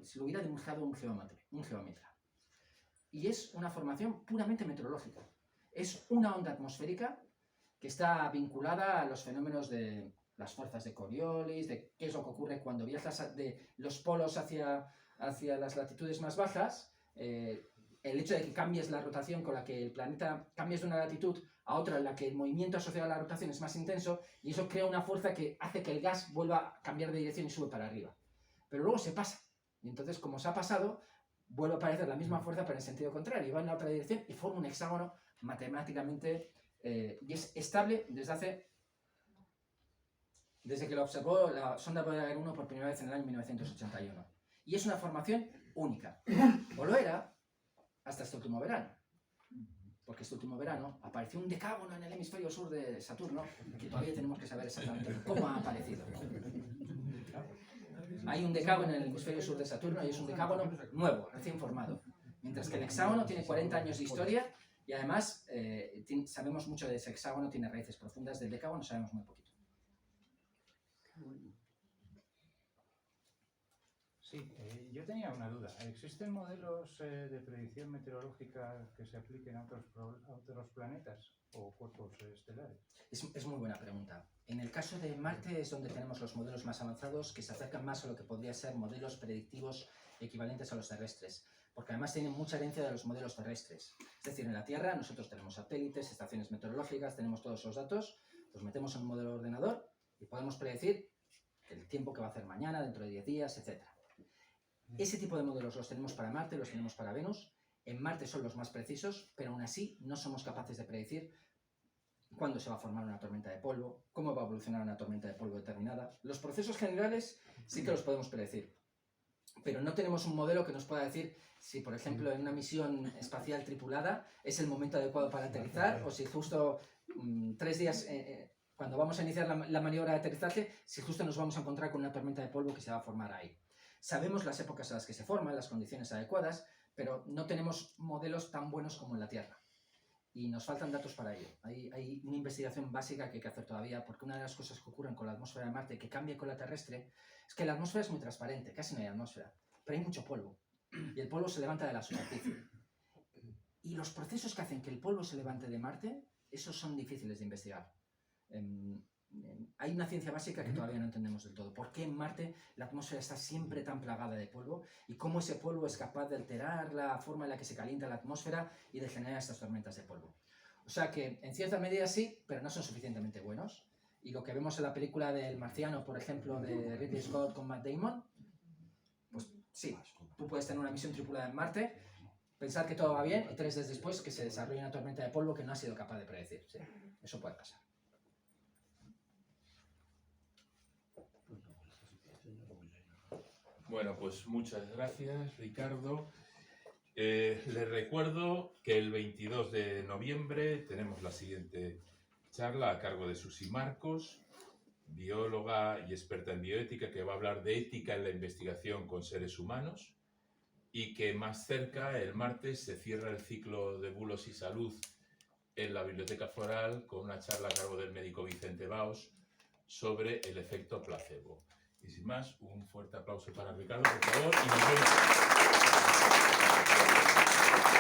si lo hubiera dibujado un geómetra. Y es una formación puramente meteorológica. Es una onda atmosférica que está vinculada a los fenómenos de las fuerzas de Coriolis, de qué es lo que ocurre cuando viajas de los polos hacia las latitudes más bajas, el hecho de que cambies la rotación con la que el planeta, cambies de una latitud a otra en la que el movimiento asociado a la rotación es más intenso, y eso crea una fuerza que hace que el gas vuelva a cambiar de dirección y sube para arriba. Pero luego se pasa, y entonces como se ha pasado, vuelve a aparecer la misma fuerza pero en sentido contrario, y va en la otra dirección y forma un hexágono matemáticamente, y es estable desde que lo observó la sonda Voyager 1 por primera vez en el año 1981. Y es una formación única. O lo era hasta este último verano. Porque este último verano apareció un decágono en el hemisferio sur de Saturno, que todavía tenemos que saber exactamente cómo ha aparecido. Hay un decágono en el hemisferio sur de Saturno y es un decágono nuevo, recién formado. Mientras que el hexágono tiene 40 años de historia y además sabemos mucho de ese hexágono, tiene raíces profundas. Del decágono sabemos muy poquito. Sí, yo tenía una duda. ¿Existen modelos de predicción meteorológica que se apliquen a otros planetas o cuerpos estelares? Es muy buena pregunta. En el caso de Marte es donde tenemos los modelos más avanzados que se acercan más a lo que podría ser modelos predictivos equivalentes a los terrestres, porque además tienen mucha herencia de los modelos terrestres. Es decir, en la Tierra nosotros tenemos satélites, estaciones meteorológicas, tenemos todos esos datos, los metemos en un modelo de ordenador y podemos predecir el tiempo que va a hacer mañana, dentro de 10 días, etc. Ese tipo de modelos los tenemos para Marte, los tenemos para Venus, en Marte son los más precisos, pero aún así no somos capaces de predecir cuándo se va a formar una tormenta de polvo, cómo va a evolucionar una tormenta de polvo determinada. Los procesos generales sí que los podemos predecir, pero no tenemos un modelo que nos pueda decir si, por ejemplo, en una misión espacial tripulada es el momento adecuado para aterrizar, o si justo 3 días, cuando vamos a iniciar la maniobra de aterrizaje, si justo nos vamos a encontrar con una tormenta de polvo que se va a formar ahí. Sabemos las épocas en las que se forman, las condiciones adecuadas, pero no tenemos modelos tan buenos como en la Tierra. Y nos faltan datos para ello. Hay una investigación básica que hay que hacer todavía, porque una de las cosas que ocurren con la atmósfera de Marte, que cambia con la terrestre, es que la atmósfera es muy transparente, casi no hay atmósfera, pero hay mucho polvo. Y el polvo se levanta de la superficie. Y los procesos que hacen que el polvo se levante de Marte, esos son difíciles de investigar. Hay una ciencia básica que todavía no entendemos del todo. ¿Por qué en Marte la atmósfera está siempre tan plagada de polvo? Y cómo ese polvo es capaz de alterar la forma en la que se calienta la atmósfera y de generar estas tormentas de polvo. O sea que, en cierta medida sí, pero no son suficientemente buenos. Y lo que vemos en la película del Marciano, por ejemplo, de Ridley Scott con Matt Damon, pues sí, tú puedes tener una misión tripulada en Marte, pensar que todo va bien y 3 días después que se desarrolle una tormenta de polvo que no has sido capaz de predecir. ¿Sí? Eso puede pasar. Bueno, pues muchas gracias, Ricardo. Les recuerdo que el 22 de noviembre tenemos la siguiente charla a cargo de Susi Marcos, bióloga y experta en bioética, que va a hablar de ética en la investigación con seres humanos, y que más cerca, el martes, se cierra el ciclo de bulos y salud en la Biblioteca Foral con una charla a cargo del médico Vicente Baos sobre el efecto placebo. Y sin más, un fuerte aplauso para Ricardo, por favor, y nos vemos.